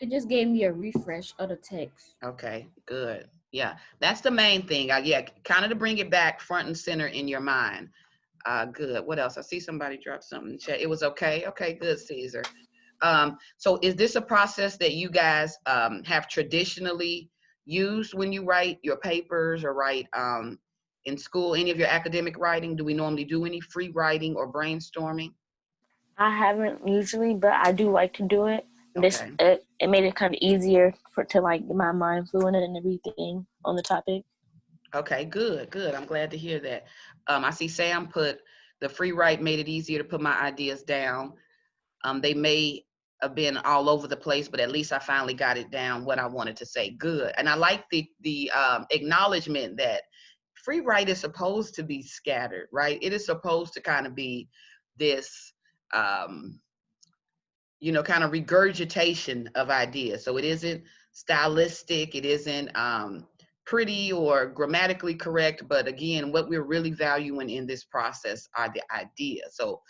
It just gave me a refresh of the text. Okay, good. Yeah, that's the main thing. Yeah, kind of to bring it back front and center in your mind. Good. What else? I see somebody drop something in the chat. It was okay. Okay, good, Caesar. So is this a process that you guys have traditionally used when you write your papers or write in school, any of your academic writing? Do we normally do any free writing or brainstorming? I haven't usually, but I do like to do it. This Okay. it made it kind of easier to like get my mind fluent and everything on the topic. Okay, good, good. I'm glad to hear that. I see Sam put the free write made it easier to put my ideas down. They may have been all over the place, but at least I finally got it down what I wanted to say. Good. And I like the acknowledgement that free write is supposed to be scattered, right? It is supposed to kind of be this um, kind of regurgitation of ideas. So it isn't stylistic, it isn't pretty or grammatically correct, but again, what we're really valuing in this process are the ideas. So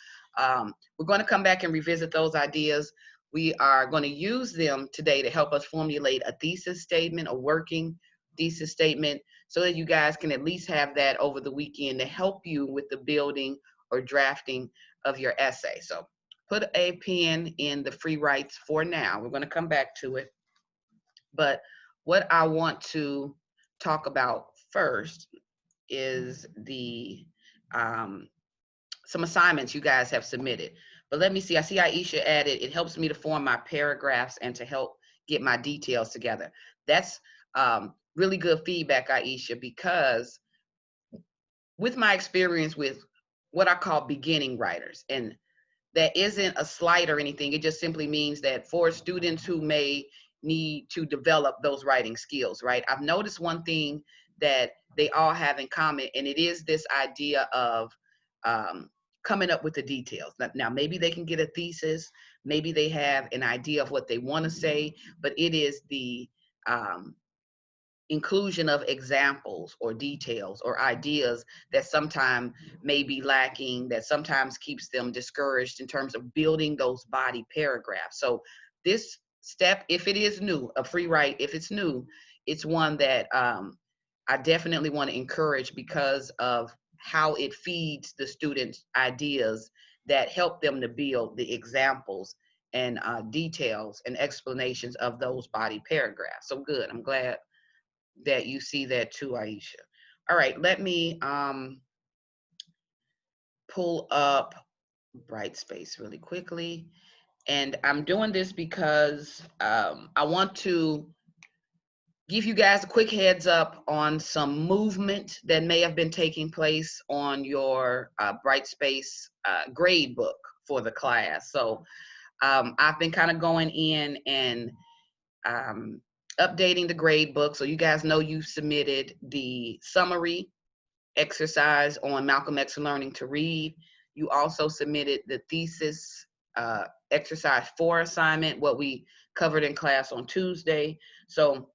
we're going to come back and revisit those ideas. We are going to use them today to help us formulate a thesis statement, a working thesis statement, so that you guys can at least have that over the weekend to help you with the building or drafting of your essay. So put a pin in the free writes for now. We're going to come back to it. But what I want to talk about first is the some assignments you guys have submitted. But let me see. I see Aisha added, it helps me to form my paragraphs and to help get my details together. That's really good feedback, Aisha, because with my experience with what I call beginning writers, and that isn't a slight or anything. It just simply means that for students who may need to develop those writing skills, right? I've noticed one thing that they all have in common, and it is this idea of coming up with the details. Now, maybe they can get a thesis, maybe they have an idea of what they want to say, but it is the inclusion of examples or details or ideas that sometimes may be lacking, that sometimes keeps them discouraged in terms of building those body paragraphs. So this step, if it is new, a free write, if it's new, it's one that I definitely want to encourage because of how it feeds the students ideas that help them to build the examples and details and explanations of those body paragraphs. So good. I'm glad that you see that too, Aisha. All right, let me pull up Brightspace really quickly. And I'm doing this because I want to give you guys a quick heads up on some movement that may have been taking place on your Brightspace grade book for the class. So I've been kind of going in and updating the grade book. So you guys know you submitted the summary exercise on Malcolm X and Learning to Read. You also submitted the thesis exercise 4 assignment, what we covered in class on Tuesday. So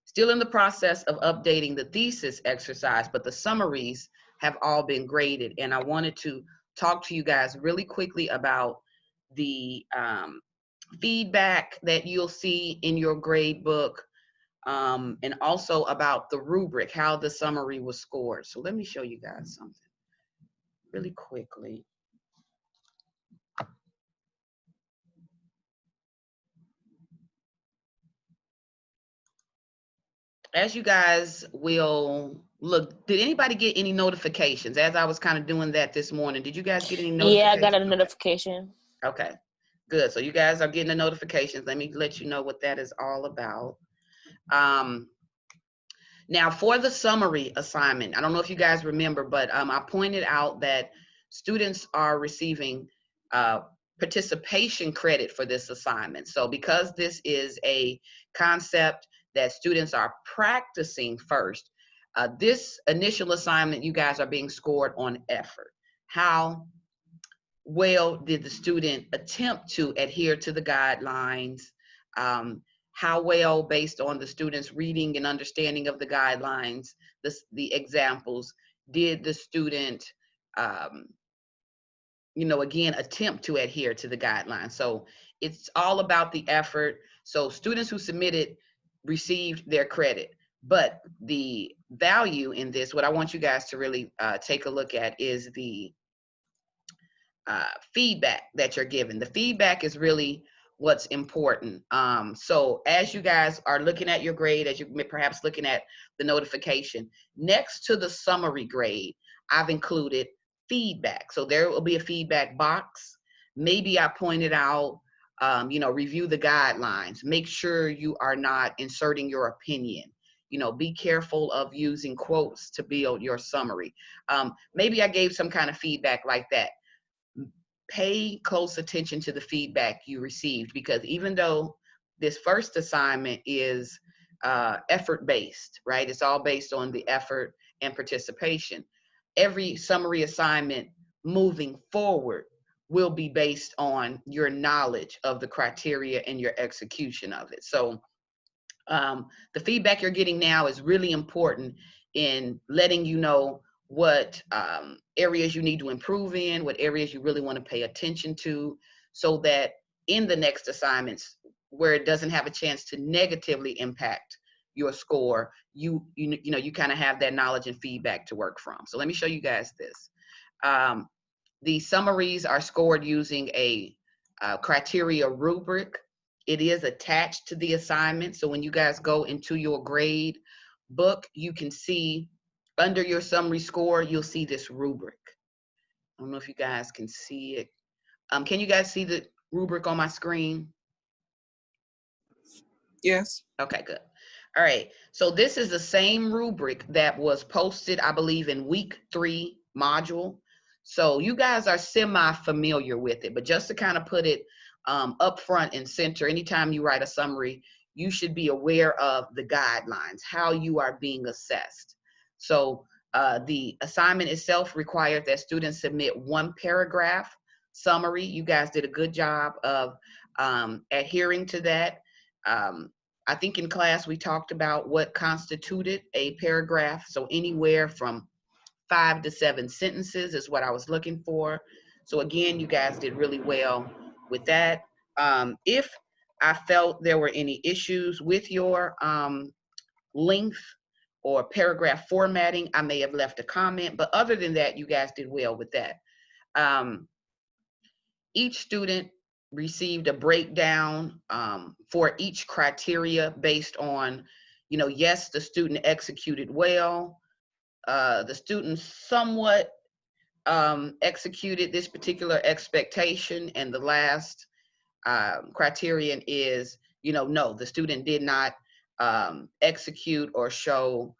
still in the process of updating the thesis exercise, but the summaries have all been graded. And I wanted to talk to you guys really quickly about the feedback that you'll see in your grade book, and also about the rubric, how the summary was scored. So let me show you guys something really quickly. As you guys will look, did anybody get any notifications? As I was kind of doing that this morning, did you guys get any notifications? Yeah, I got a notification. Okay, good. So you guys are getting the notifications. Let me let you know what that is all about. Now for the summary assignment, I don't know if you guys remember, but I pointed out that students are receiving participation credit for this assignment. So because this is a concept that students are practicing first, this initial assignment, you guys are being scored on effort. How well did the student attempt to adhere to the guidelines? How well, based on the student's reading and understanding of the guidelines, the examples, did the student, again, attempt to adhere to the guidelines? So it's all about the effort. So students who submitted received their credit. But the value in this, what I want you guys to really take a look at is the feedback that you're given. The feedback is really what's important. So as you guys are looking at your grade, as you perhaps looking at the notification, next to the summary grade, I've included feedback. So there will be a feedback box. Maybe I pointed out, review the guidelines. Make sure you are not inserting your opinion. Be careful of using quotes to build your summary. Maybe I gave some kind of feedback like that. Pay close attention to the feedback you received, because even though this first assignment is effort-based, right? It's all based on the effort and participation. Every summary assignment moving forward will be based on your knowledge of the criteria and your execution of it. So the feedback you're getting now is really important in letting you know what areas you need to improve in, what areas you really want to pay attention to, so that in the next assignments where it doesn't have a chance to negatively impact your score, you kind of have that knowledge and feedback to work from. So let me show you guys this. The summaries are scored using a criteria rubric. It is attached to the assignment. So when you guys go into your grade book, you can see under your summary score, you'll see this rubric. I don't know if you guys can see it. Can you guys see the rubric on my screen? Yes. Okay, good. All right. So this is the same rubric that was posted, I believe, in week 3 module. So you guys are semi-familiar with it, but just to kind of put it up front and center, anytime you write a summary, you should be aware of the guidelines, how you are being assessed. So the assignment itself required that students submit 1 paragraph summary. You guys did a good job of adhering to that. I think in class we talked about what constituted a paragraph. So anywhere from 5 to 7 sentences is what I was looking for. So again, you guys did really well with that. If I felt there were any issues with your length or paragraph formatting, I may have left a comment, but other than that, you guys did well with that. Each student received a breakdown for each criteria based on, yes, the student executed well. The student somewhat executed this particular expectation, and the last criterion is, no, the student did not execute or show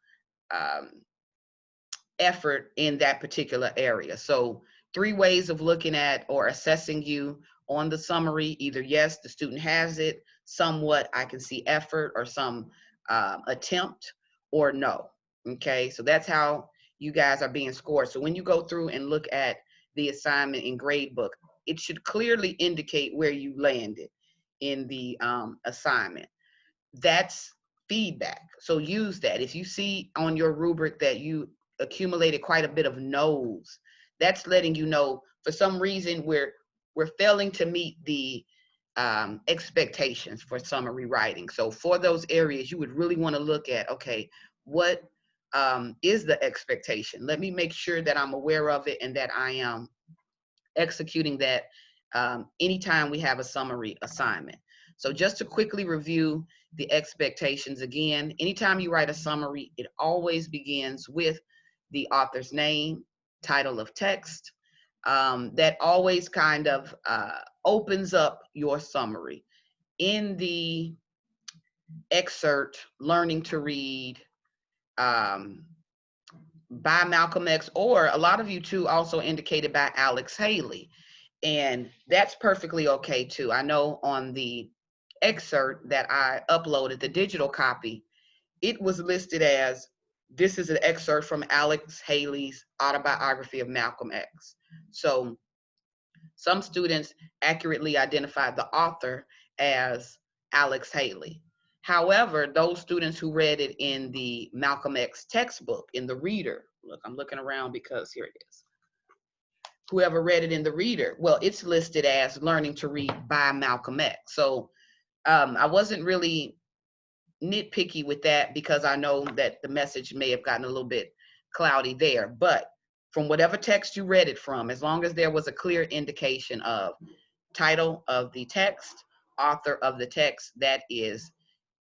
effort in that particular area. So 3 ways of looking at or assessing you on the summary: either yes, the student has it, somewhat I can see effort or some attempt, or no. Okay, so that's how you guys are being scored. So when you go through and look at the assignment in gradebook, it should clearly indicate where you landed in the assignment. That's feedback. So use that. If you see on your rubric that you accumulated quite a bit of no's, that's letting you know for some reason we're failing to meet the expectations for summary writing. So for those areas, you would really want to look at, okay, what is the expectation? Let me make sure that I'm aware of it and that I am executing that anytime we have a summary assignment. So just to quickly review the expectations again, anytime you write a summary, it always begins with the author's name, title of text. That always kind of opens up your summary. In the excerpt, Learning to Read, by Malcolm X, or a lot of you too also indicated by Alex Haley. And that's perfectly okay too. I know on the excerpt that I uploaded, the digital copy, it was listed as, this is an excerpt from Alex Haley's autobiography of Malcolm X. So some students accurately identified the author as Alex Haley. However, those students who read it in the Malcolm X textbook, in the reader, look, I'm looking around because here it is. whoever read it in the reader, well, it's listed as Learning to Read by Malcolm X. So I wasn't really nitpicky with that because I know that the message may have gotten a little bit cloudy there. But from whatever text you read it from, as long as there was a clear indication of title of the text, author of the text, that is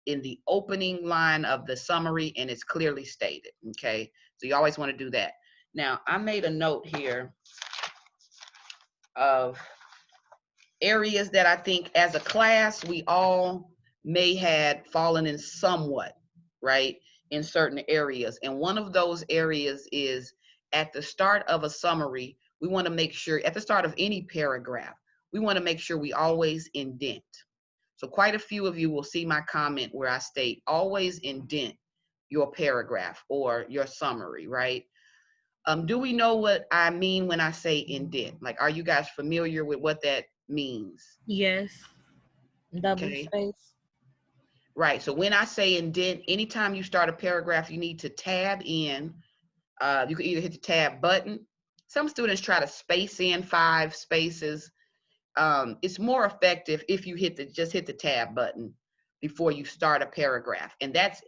in the opening line of the summary and it's clearly stated, okay? So you always want to do that. Now, I made a note here of areas that I think as a class, we all may had fallen in somewhat, right, in certain areas. And one of those areas is at the start of a summary, we want to make sure, at the start of any paragraph, we want to make sure we always indent. So quite a few of you will see my comment where I state, always indent your paragraph or your summary, right? Do we know what I mean when I say indent? Like, are you guys familiar with what that means? Yes. Double Okay. space. Right. So when I say indent, anytime you start a paragraph, you need to tab in. You can either hit the tab button. Some students try to space in 5 spaces. It's more effective if you just hit the tab button before you start a paragraph. And that's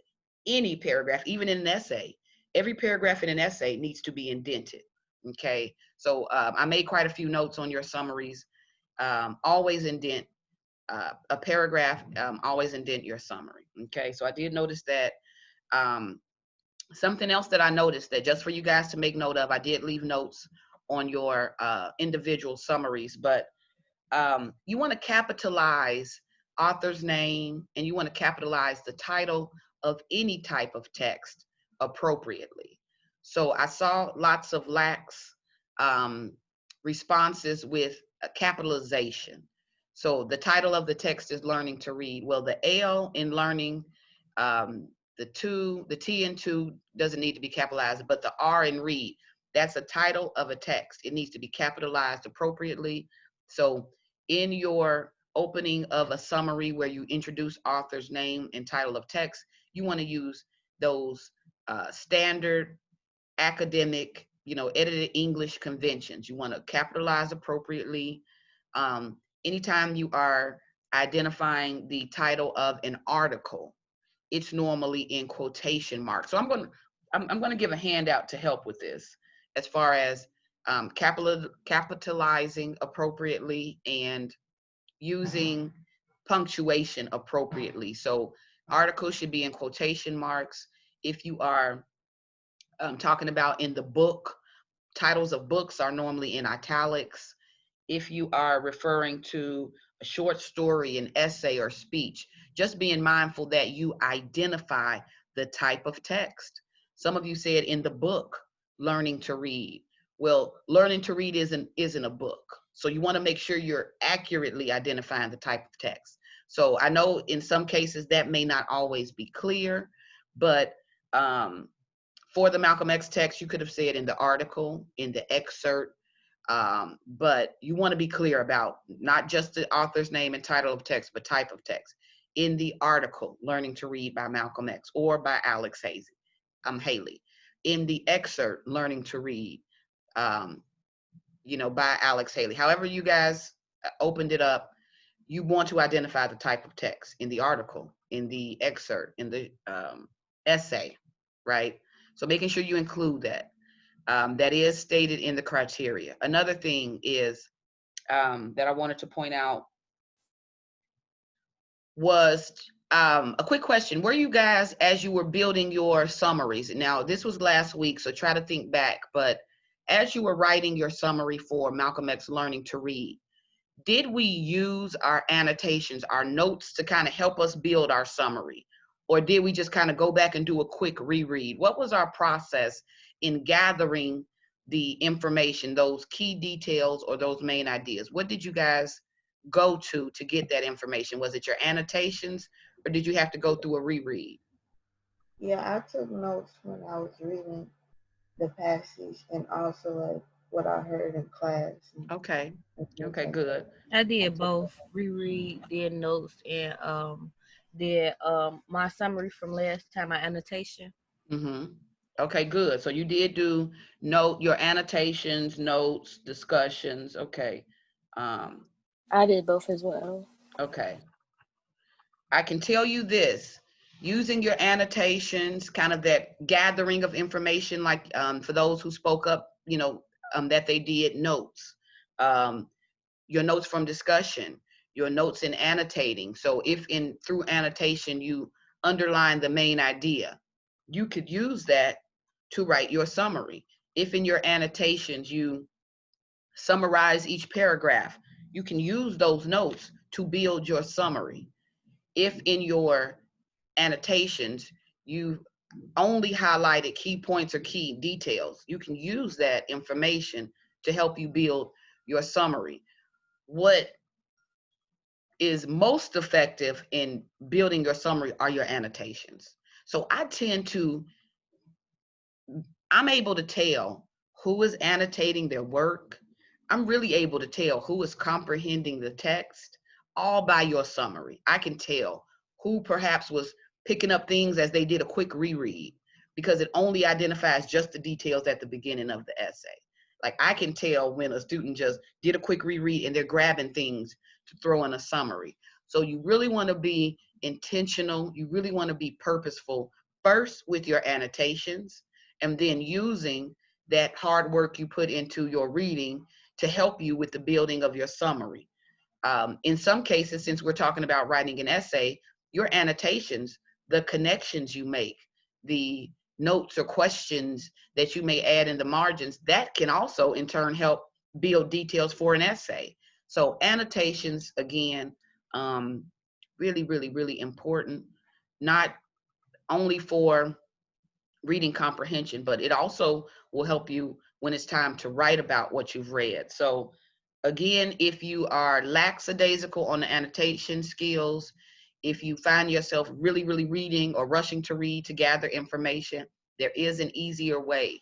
any paragraph, even in an essay. Every paragraph in an essay needs to be indented. Okay. So I made quite a few notes on your summaries. Always indent a paragraph, always indent your summary. Okay. So I did notice that. Something else that I noticed that just for you guys to make note of, I did leave notes on your individual summaries, but you want to capitalize author's name and you want to capitalize the title of any type of text appropriately. So I saw lots of lax responses with a capitalization. So the title of the text is Learning to Read. Well, the L in learning, the T in to doesn't need to be capitalized, but the R in read, that's a title of a text. It needs to be capitalized appropriately. So in your opening of a summary where you introduce author's name and title of text, you want to use those standard academic, edited English conventions. You want to capitalize appropriately. Anytime you are identifying the title of an article, it's normally in quotation marks. So I'm going to give a handout to help with this as far as capitalizing appropriately and using punctuation appropriately. So articles should be in quotation marks. If you are talking about in the book, titles of books are normally in italics. If you are referring to a short story, an essay, or speech, just being mindful that you identify the type of text. Some of you said in the book, Learning to Read. Well, Learning to Read isn't a book. So you want to make sure you're accurately identifying the type of text. So I know in some cases that may not always be clear, but for the Malcolm X text, you could have said in the article, in the excerpt, but you want to be clear about not just the author's name and title of text, but type of text. In the article, Learning to Read by Malcolm X or by Alex Haley. In the excerpt, Learning to Read, by Alex Haley. However you guys opened it up, you want to identify the type of text in the article, in the excerpt, in the essay, right? So making sure you include that. That is stated in the criteria. Another thing is that I wanted to point out was a quick question. Were you guys, as you were building your summaries, now this was last week, so try to think back, but as you were writing your summary for Malcolm X Learning to Read, did we use our annotations, our notes to kind of help us build our summary? Or did we just kind of go back and do a quick reread? What was our process in gathering the information, those key details or those main ideas? What did you guys go to get that information? Was it your annotations or did you have to go through a reread? Yeah, I took notes when I was reading the passage and also like what I heard in class. Okay. And Okay, good. I did both. Reread, did notes, and did my summary from last time, my annotation. Mm-hmm. Okay, good. So you did do note your annotations, notes, discussions. Okay. Um, I did both as well. okay. I can tell you this, using your annotations, kind of that gathering of information, like for those who spoke up, that they did notes, um, your notes from discussion, your notes in annotating. So if through annotation you underline the main idea, you could use that to write your summary. If in your annotations you summarize each paragraph, you can use those notes to build your summary. If in your annotations you only highlighted key points or key details, you can use that information to help you build your summary. What is most effective in building your summary are your annotations. So I'm able to tell who is annotating their work. I'm really able to tell who is comprehending the text all by your summary. I can tell who perhaps was picking up things as they did a quick reread, because it only identifies just the details at the beginning of the essay. Like, I can tell when a student just did a quick reread and they're grabbing things to throw in a summary. So you really want to be intentional. You really want to be purposeful first with your annotations, and then using that hard work you put into your reading to help you with the building of your summary. In some cases, since we're talking about writing an essay, your annotations, the connections you make, the notes or questions that you may add in the margins, that can also in turn help build details for an essay. So annotations, again, really, really, really important, not only for reading comprehension, but it also will help you when it's time to write about what you've read. So again, if you are lackadaisical on the annotation skills, if you find yourself really, really reading or rushing to read to gather information, there is an easier way.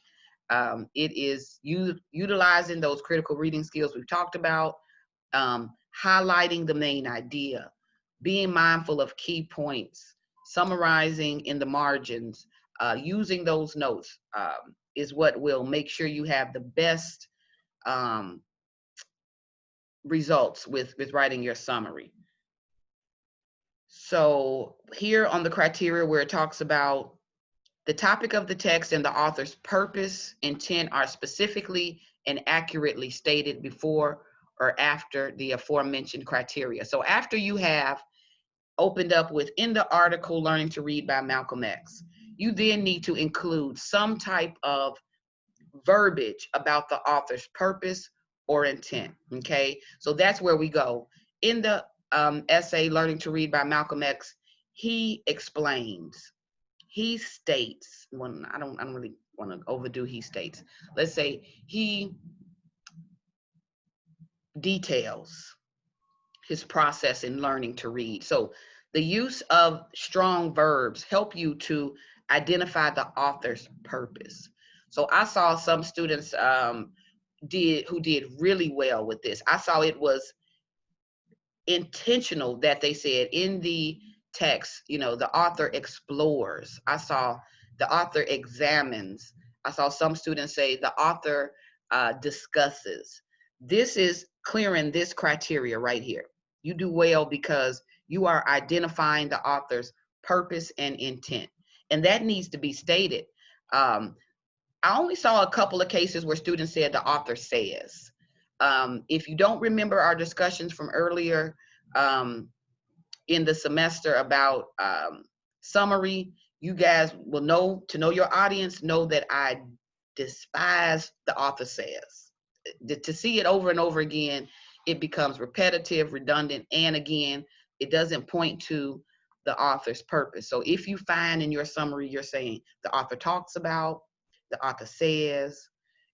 It is utilizing those critical reading skills we've talked about, highlighting the main idea, being mindful of key points, summarizing in the margins, using those notes is what will make sure you have the best um, results with writing your summary. So here on the criteria where it talks about the topic of the text and the author's purpose, intent are specifically and accurately stated before or after the aforementioned criteria. So after you have opened up within the article Learning to Read by Malcolm X, you then need to include some type of verbiage about the author's purpose or intent, okay? So that's where we go. In the essay Learning to Read by Malcolm X, he explains, he states, well, I don't really want to overdo he states. Let's say he details his process in learning to read. So the use of strong verbs help you to identify the author's purpose. So I saw some students who did really well with this. I saw it was intentional that they said in the text, the author explores. I saw the author examines. I saw some students say the author discusses. This is clearing this criteria right here. You do well because you are identifying the author's purpose and intent. And that needs to be stated. I only saw a couple of cases where students said the author says. If you don't remember our discussions from earlier in the semester about summary, you guys will know, to know your audience, know that I despise the author says. To see it over and over again, it becomes repetitive, redundant, and again, it doesn't point to the author's purpose. So if you find in your summary you're saying the author talks about, the author says,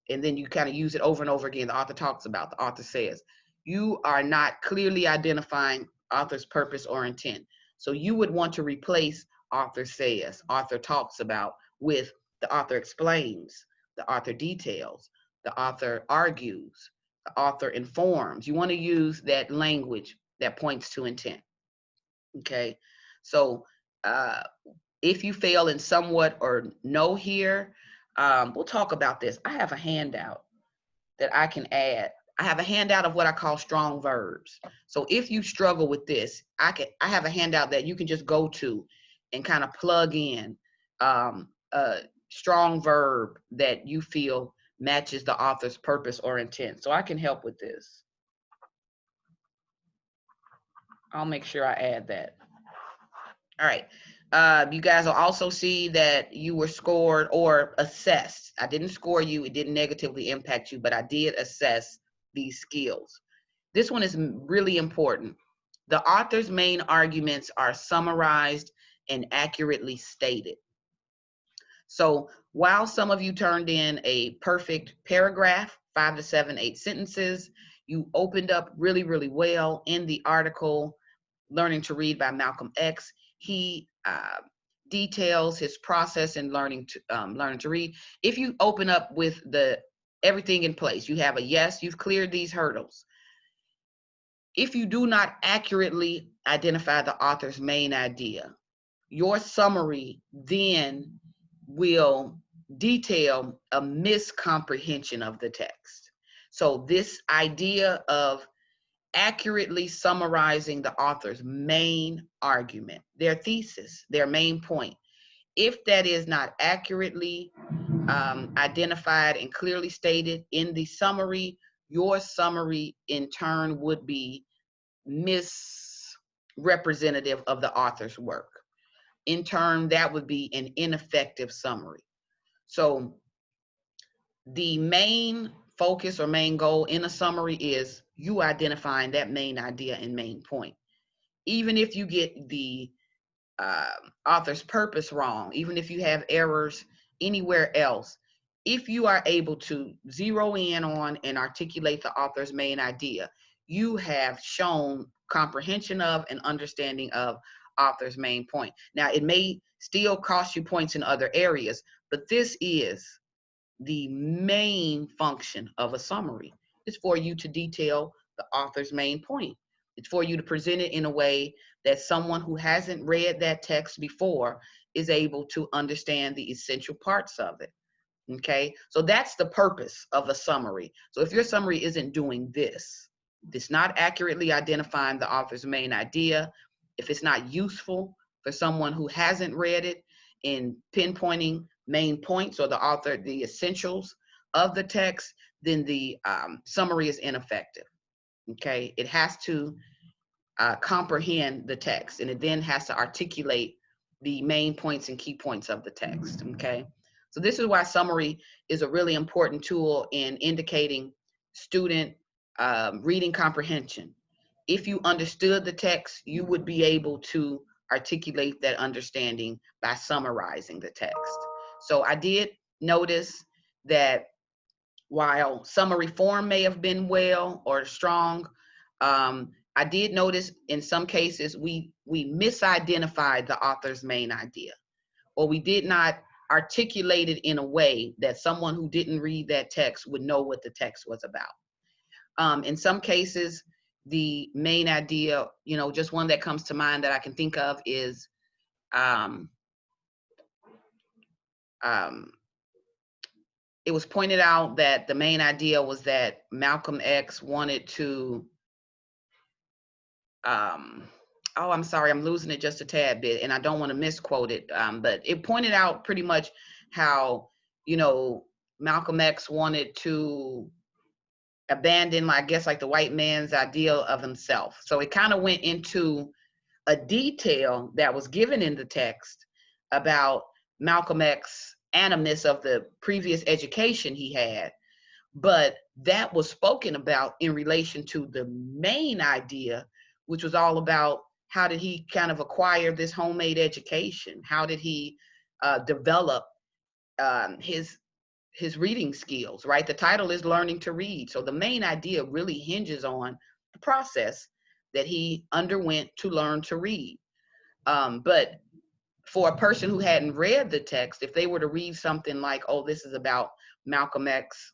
and then you kind of use it over and over again, the author talks about, the author says, you are not clearly identifying author's purpose or intent. So you would want to replace author says, author talks about with the author explains, the author details, the author argues, the author informs. You want to use that language that points to intent. Okay, so if you fail in somewhat or no here, we'll talk about this. I have a handout that I can add. I have a handout of what I call strong verbs. So if you struggle with this, I have a handout that you can just go to and kind of plug in a strong verb that you feel matches the author's purpose or intent. So I can help with this. I'll make sure I add that. All right. You guys will also see that you were scored or assessed. I didn't score you. It didn't negatively impact you, but I did assess these skills. This one is really important. The author's main arguments are summarized and accurately stated. So while some of you turned in a perfect paragraph, 5 to 7, 8 sentences, you opened up really, really well in the article, Learning to Read by Malcolm X. He details his process in learning to read. If you open up with everything in place, you have a yes, you've cleared these hurdles. If you do not accurately identify the author's main idea, your summary then will detail a miscomprehension of the text. So this idea of accurately summarizing the author's main argument, their thesis, their main point, if that is not accurately identified and clearly stated in the summary, your summary in turn would be misrepresentative of the author's work. In turn, that would be an ineffective summary. So the main focus or main goal in a summary is you identifying that main idea and main point. Even if you get the author's purpose wrong, even if you have errors anywhere else, if you are able to zero in on and articulate the author's main idea, you have shown comprehension of and understanding of author's main point. Now, it may still cost you points in other areas, but this is the main function of a summary. It's for you to detail the author's main point. It's for you to present it in a way that someone who hasn't read that text before is able to understand the essential parts of it. Okay, so that's the purpose of a summary. So if your summary isn't doing this, it's not accurately identifying the author's main idea, if it's not useful for someone who hasn't read it in pinpointing main points or the essentials of the text, then the summary is ineffective. Okay, it has to comprehend the text, and it then has to articulate the main points and key points of the text. Okay, so this is why summary is a really important tool in indicating student reading comprehension. If you understood the text, you would be able to articulate that understanding by summarizing the text. So I did notice that while summary form may have been well or strong, I did notice in some cases we misidentified the author's main idea, or we did not articulate it in a way that someone who didn't read that text would know what the text was about. In some cases, the main idea, just one that comes to mind that I can think of is it was pointed out that the main idea was that Malcolm X wanted to, I'm sorry, I'm losing it just a tad bit, and I don't want to misquote it, but it pointed out pretty much how, Malcolm X wanted to abandon, I guess, like the white man's ideal of himself. So it kind of went into a detail that was given in the text about Malcolm X animus of the previous education he had, but that was spoken about in relation to the main idea, which was all about how did he kind of acquire this homemade education? How did he develop his reading skills, right? The title is Learning to Read. So the main idea really hinges on the process that he underwent to learn to read. But for a person who hadn't read the text, if they were to read something like, oh, this is about Malcolm X,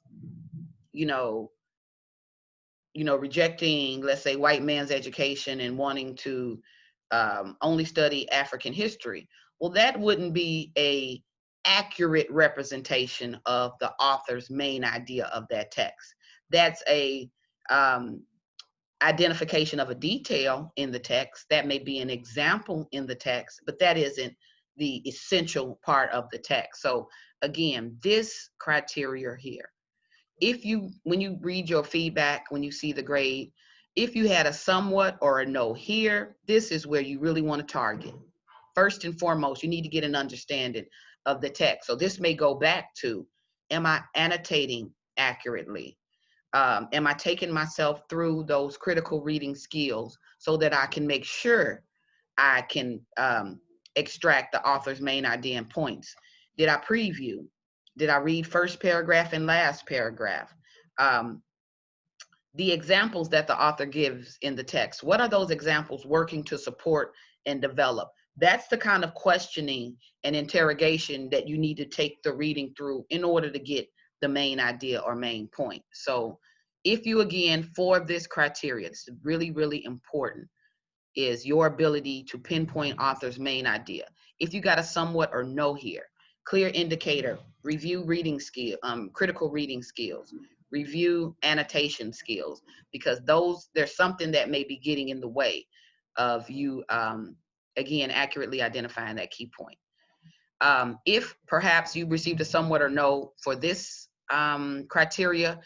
rejecting, let's say, white man's education and wanting to only study African history. Well, that wouldn't be a accurate representation of the author's main idea of that text. That's a identification of a detail in the text. That may be an example in the text, but that isn't the essential part of the text. So again, this criteria here, when you read your feedback, when you see the grade, if you had a somewhat or a no here, this is where you really want to target. First and foremost, you need to get an understanding of the text. So this may go back to, am I annotating accurately? Am I taking myself through those critical reading skills so that I can make sure I can extract the author's main idea and points? Did I preview? Did I read first paragraph and last paragraph? The examples that the author gives in the text, what are those examples working to support and develop? That's the kind of questioning and interrogation that you need to take the reading through in order to get the main idea or main point. So if you, again, for this criteria, it's really, really important, is your ability to pinpoint author's main idea. If you got a somewhat or no here, clear indicator, review reading skill, critical reading skills, review annotation skills, because there's something that may be getting in the way of you, again, accurately identifying that key point. If perhaps you received a somewhat or no for this criteria,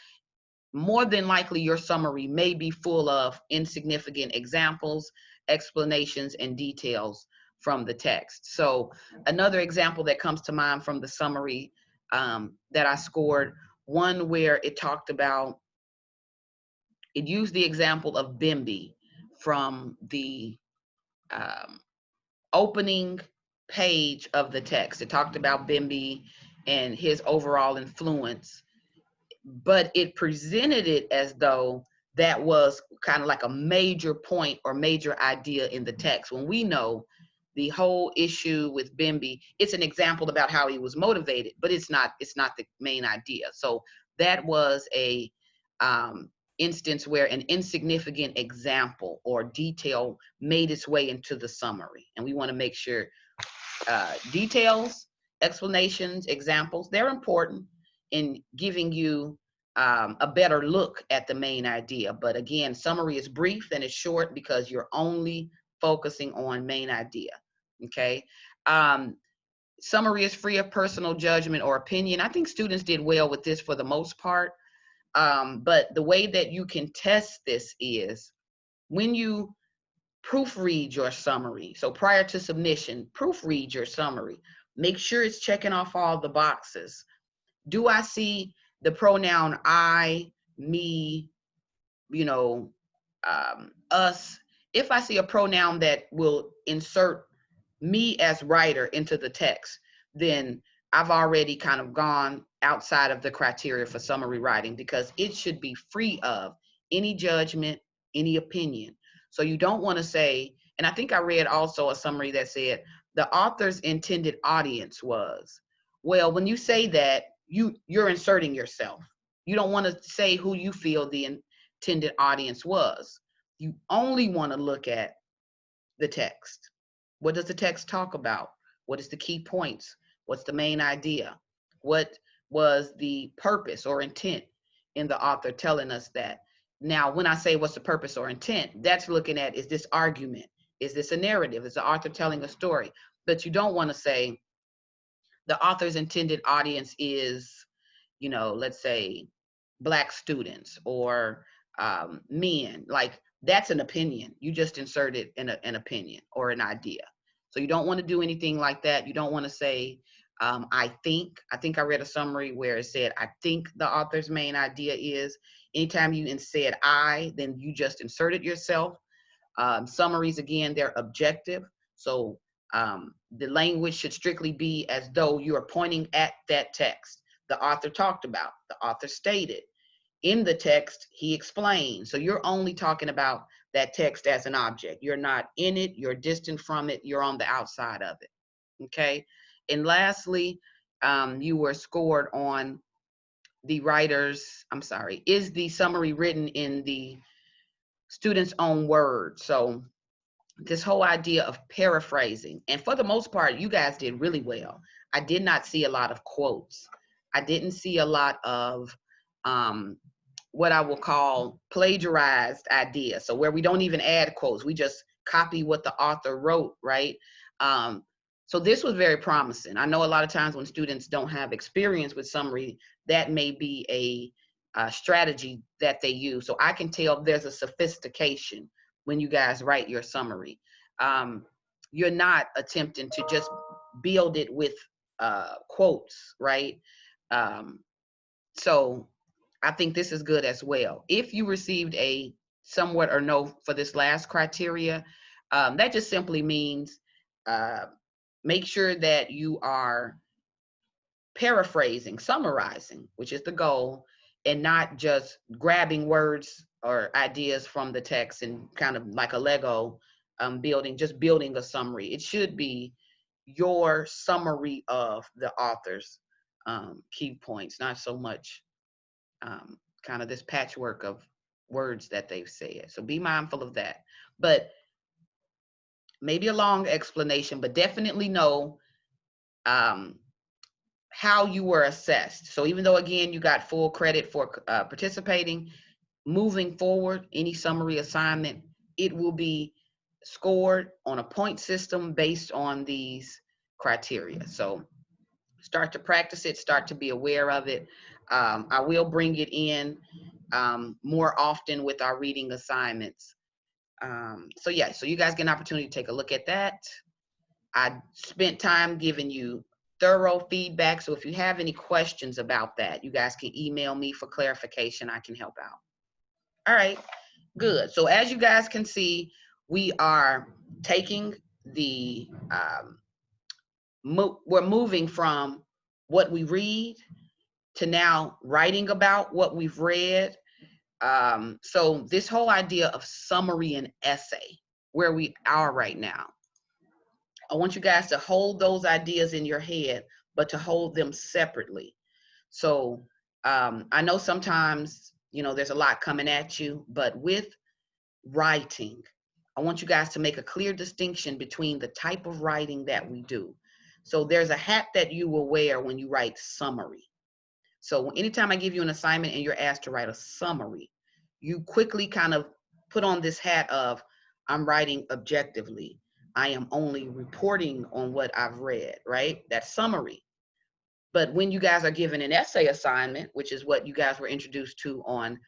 more than likely your summary may be full of insignificant examples, explanations, and details from the text. So another example that comes to mind from the summary that I scored, one where it talked about, it used the example of Bimby from the opening page of the text. It talked about Bimby and his overall influence, but it presented it as though that was kind of like a major point or major idea in the text, when we know the whole issue with Bimby, it's an example about how he was motivated, but it's not the main idea. So that was a instance where an insignificant example or detail made its way into the summary. And we want to make sure details, explanations, examples, they're important in giving you a better look at the main idea. But again, summary is brief and it's short because you're only focusing on main idea, okay? Summary is free of personal judgment or opinion. I think students did well with this for the most part, but the way that you can test this is when you proofread your summary. So prior to submission, proofread your summary. Make sure it's checking off all the boxes. Do I see the pronoun I, me, us? If I see a pronoun that will insert me as writer into the text, then I've already kind of gone outside of the criteria for summary writing, because it should be free of any judgment, any opinion. So you don't want to say, and I think I read also a summary that said the author's intended audience was. Well, when you say that, you're inserting yourself. You don't want to say who you feel the intended audience was. You only want to look at the text. What does the text talk about? What is the key points? What's the main idea? What was the purpose or intent in the author telling us that? Now, when I say what's the purpose or intent, that's looking at, is this argument? Is this a narrative? Is the author telling a story? But you don't want to say the author's intended audience is, let's say Black students or men. Like, that's an opinion. You just inserted an opinion or an idea. So you don't want to do anything like that. You don't want to say, I think I read a summary where it said, I think the author's main idea is. Anytime you said I, then you just inserted yourself. Summaries, again, they're objective. So the language should strictly be as though you are pointing at that text. The author talked about, the author stated. In the text, he explained. So you're only talking about that text as an object. You're not in it, you're distant from it, you're on the outside of it, okay? And lastly, you were scored on the writer's, is the summary written in the student's own words? So this whole idea of paraphrasing. And for the most part, you guys did really well. I did not see a lot of quotes. I didn't see a lot of what I will call plagiarized ideas. So where we don't even add quotes, we just copy what the author wrote, right? So this was very promising. I know a lot of times when students don't have experience with summary, that may be a strategy that they use. So I can tell there's a sophistication when you guys write your summary. You're not attempting to just build it with quotes, right? So I think this is good as well. If you received a somewhat or no for this last criteria, that just simply means make sure that you are paraphrasing, summarizing, which is the goal, and not just grabbing words or ideas from the text and kind of like a Lego building, just building a summary. It should be your summary of the author's key points, not so much kind of this patchwork of words that they've said. So be mindful of that. But maybe a long explanation, but definitely know how you were assessed. So even though, again, you got full credit for participating, moving forward, any summary assignment, it will be scored on a point system based on these criteria. So start to practice it, start to be aware of it. I will bring it in more often with our reading assignments. So yeah, so you guys get an opportunity to take a look at that. I spent time giving you thorough feedback. So if you have any questions about that, you guys can email me for clarification. I can help out. All right, good. So as you guys can see, we are taking the, we're moving from what we read to now writing about what we've read. So this whole idea of summary and essay, where we are right now, I want you guys to hold those ideas in your head, but to hold them separately. So I know sometimes, you know, there's a lot coming at you, but with writing, I want you guys to make a clear distinction between the type of writing that we do. So there's a hat that you will wear when you write summary. So anytime I give you an assignment and you're asked to write a summary, you quickly kind of put on this hat of, I'm writing objectively. I am only reporting on what I've read, right? That's summary. But when you guys are given an essay assignment, which is what you guys were introduced to on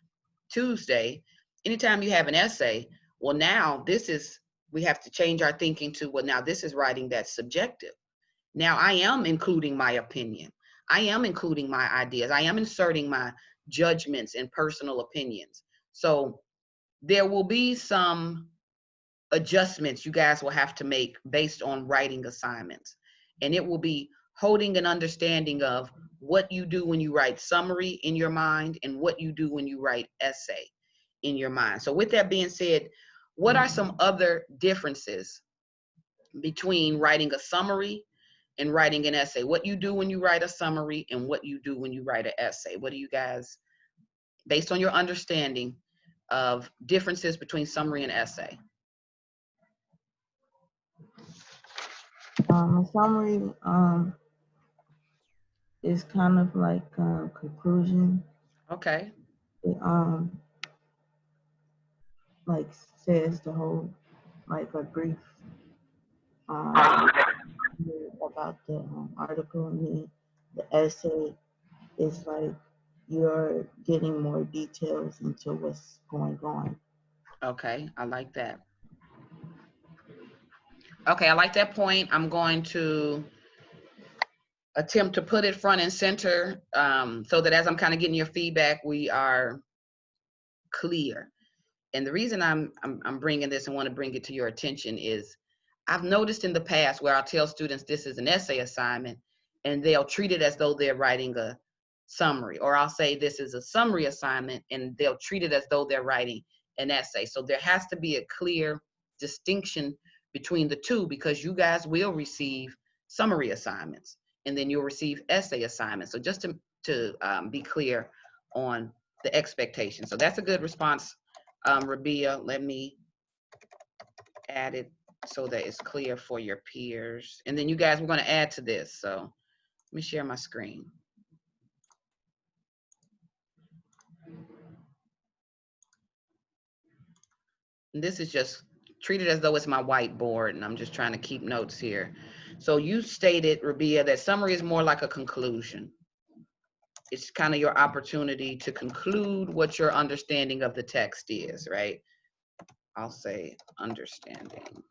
Tuesday, anytime you have an essay, well, now this is, we have to change our thinking to, well, now this is writing that's subjective. Now I am including my opinion. I am including my ideas. I am inserting my judgments and personal opinions. So there will be some adjustments you guys will have to make based on writing assignments. And it will be holding an understanding of what you do when you write summary in your mind and what you do when you write essay in your mind. So with that being said, what are some other differences between writing a summary and writing an essay? What you do when you write a summary and what you do when you write an essay? What do you guys, based on your understanding of differences between summary and essay? A summary is kind of like a conclusion. Okay. It like says the whole, like a brief about the article, and then the essay is like you're getting more details into what's going on. Okay, I like that. Okay, I like that point. I'm going to attempt to put it front and center so that as I'm kind of getting your feedback, we are clear. And the reason I'm bringing this and want to bring it to your attention is I've noticed in the past where I'll tell students this is an essay assignment and they'll treat it as though they're writing a summary, or I'll say this is a summary assignment and they'll treat it as though they're writing an essay. So there has to be a clear distinction between the two, because you guys will receive summary assignments and then you'll receive essay assignments. So just to be clear on the expectation. So that's a good response, Rabia. Let me add it so that it's clear for your peers. And then you guys, we're going to add to this. So let me share my screen. And this is just treated as though it's my whiteboard, and I'm just trying to keep notes here. So you stated, Rabia, that summary is more like a conclusion. It's kind of your opportunity to conclude what your understanding of the text is, right? I'll say understanding.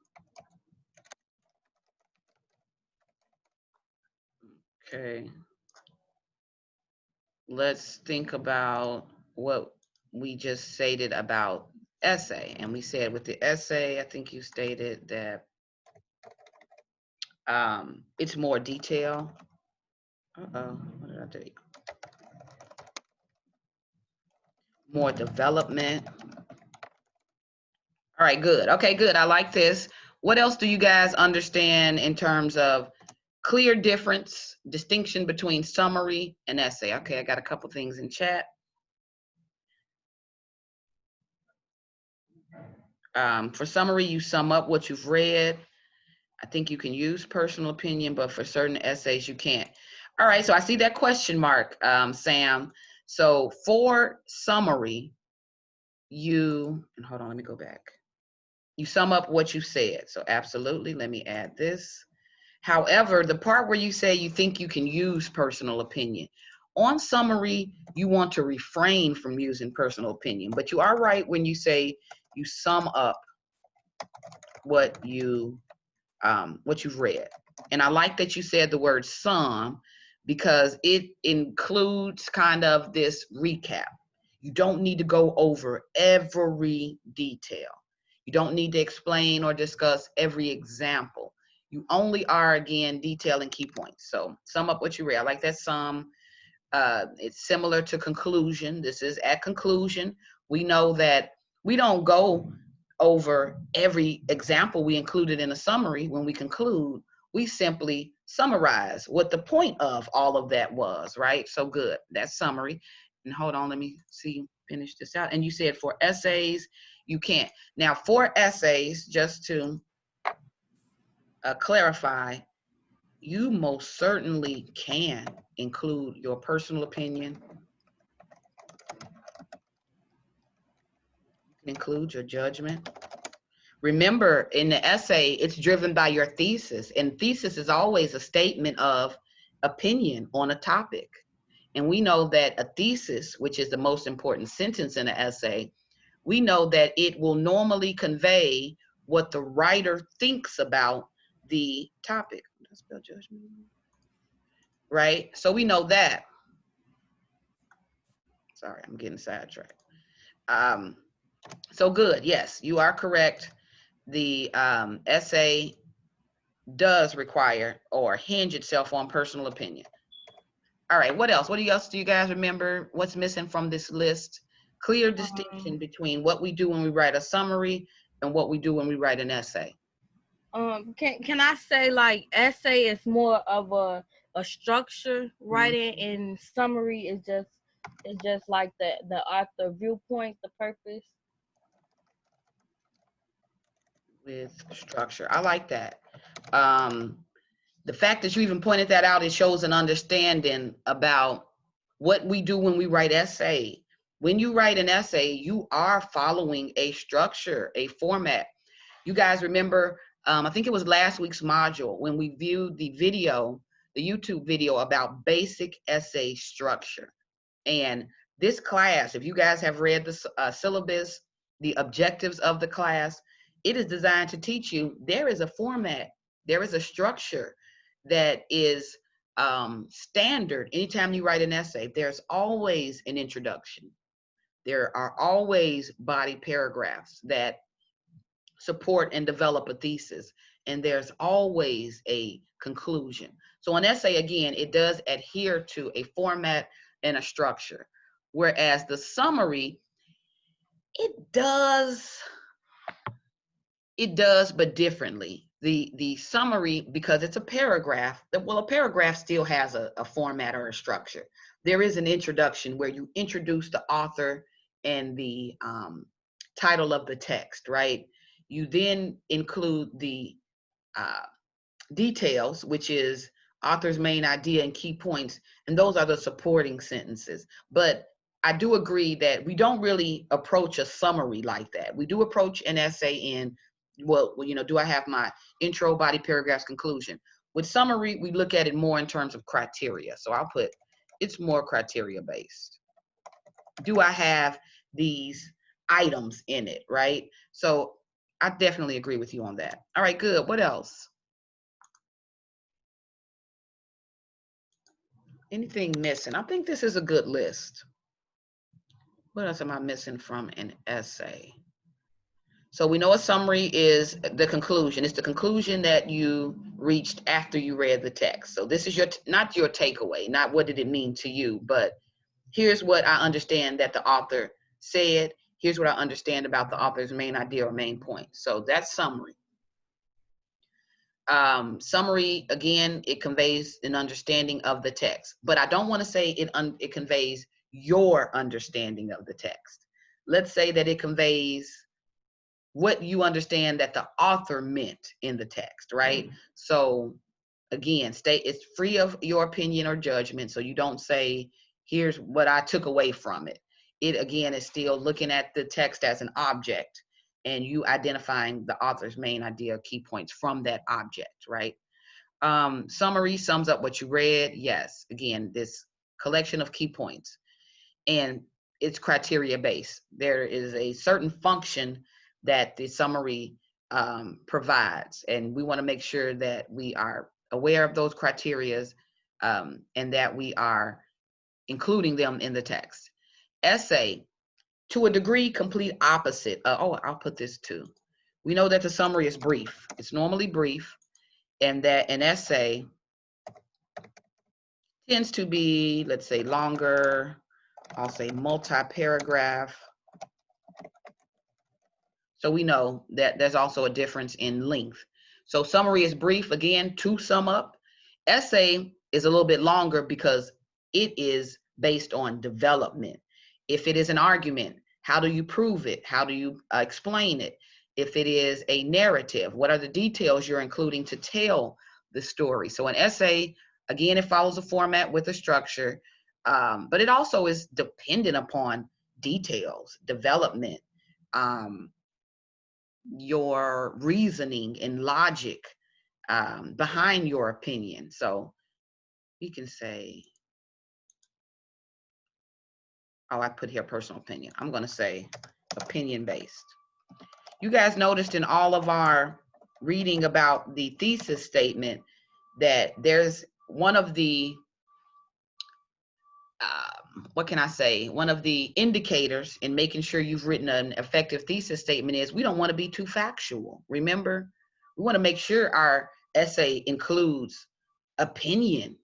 Okay. Let's think about what we just stated about essay. And we said with the essay, I think you stated that it's more detail. What did I do? More development. All right, good. Okay, good. I like this. What else do you guys understand in terms of clear difference, distinction between summary and essay? Okay, I got a couple things in chat. For summary, you sum up what you've read. I think you can use personal opinion, but for certain essays, you can't. All right, so I see that question mark, Sam. So for summary, and hold on, let me go back. You sum up what you said. So absolutely, let me add this. However, the part where you say you think you can use personal opinion, on summary, you want to refrain from using personal opinion, but you are right when you say you sum up what you've read. And I like that you said the word sum, because it includes kind of this recap. You don't need to go over every detail. You don't need to explain or discuss every example. You only are, again, detailing key points. So sum up what you read. I like that sum. It's similar to conclusion. This is at conclusion. We know that we don't go over every example we included in a summary. When we conclude, we simply summarize what the point of all of that was, right? So good. That's summary. And hold on, let me see, finish this out. And you said for essays, you can't. Now, for essays, just to clarify, you most certainly can include your personal opinion. You can include your judgment. Remember, in the essay, it's driven by your thesis, and thesis is always a statement of opinion on a topic. And we know that a thesis, which is the most important sentence in an essay, we know that it will normally convey what the writer thinks about the topic. Right? So we know that. Sorry, I'm getting sidetracked. So good. Yes, you are correct. The essay does require or hinge itself on personal opinion. All right, what else? What else do you guys remember? What's missing from this list? Clear distinction between what we do when we write a summary and what we do when we write an essay. Can I say, like, essay is more of a structure writing, and summary is just like the author viewpoint, the purpose. With structure, I like that. The fact that you even pointed that out, it shows an understanding about what we do when we write essay. When you write an essay, you are following a structure, a format. You guys remember, I think it was last week's module when we viewed the video, the YouTube video about basic essay structure. And this class, if you guys have read the syllabus, the objectives of the class, it is designed to teach you there is a format, there is a structure that is standard. Anytime you write an essay, there's always an introduction. There are always body paragraphs that support and develop a thesis, and there's always a conclusion. So an essay, again, it does adhere to a format and a structure, whereas the summary, it does, but differently. The summary, because it's a paragraph, well, a paragraph still has a format or a structure. There is an introduction where you introduce the author and the title of the text, right? you then include the details, which is author's main idea and key points, and those are the supporting sentences. But I do agree that we don't really approach a summary like that. We do approach an essay in, well, you know, do I have my intro, body, paragraphs, conclusion? With summary, we look at it more in terms of criteria. So I'll put, it's more criteria based. Do I have these items in it, right? So I definitely agree with you on that. All right, good. What else? Anything missing? I think this is a good list. What else am I missing from an essay? So we know a summary is the conclusion. It's the conclusion that you reached after you read the text. So this is your, not your takeaway, not what did it mean to you, but here's what I understand that the author said. Here's what I understand about the author's main idea or main point. So that's summary. Summary, again, it conveys an understanding of the text, but I don't want to say it conveys your understanding of the text. Let's say that it conveys what you understand that the author meant in the text, right? Mm-hmm. So again, it's free of your opinion or judgment. So you don't say, here's what I took away from it. It, again, is still looking at the text as an object and you identifying the author's main idea, key points from that object, right? Summary sums up what you read. Yes, again, this collection of key points. And it's criteria based. There is a certain function that the summary provides. And we want to make sure that we are aware of those criterias and that we are including them in the text. Essay, to a degree, complete opposite. I'll put this too. We know that the summary is brief. It's normally brief, and that an essay tends to be, let's say, longer. I'll say multi-paragraph. So we know that there's also a difference in length. So summary is brief, again, to sum up. Essay is a little bit longer because it is based on development. If it is an argument, how do you prove it? How do you explain it? If it is a narrative, what are the details you're including to tell the story? So an essay, again, it follows a format with a structure, but it also is dependent upon details, development, your reasoning and logic behind your opinion. So you can say, I put here personal opinion. I'm going to say opinion based. You guys noticed in all of our reading about the thesis statement that there's one of the what can I say? One of the indicators in making sure you've written an effective thesis statement is we don't want to be too factual. Remember, we want to make sure our essay includes opinion.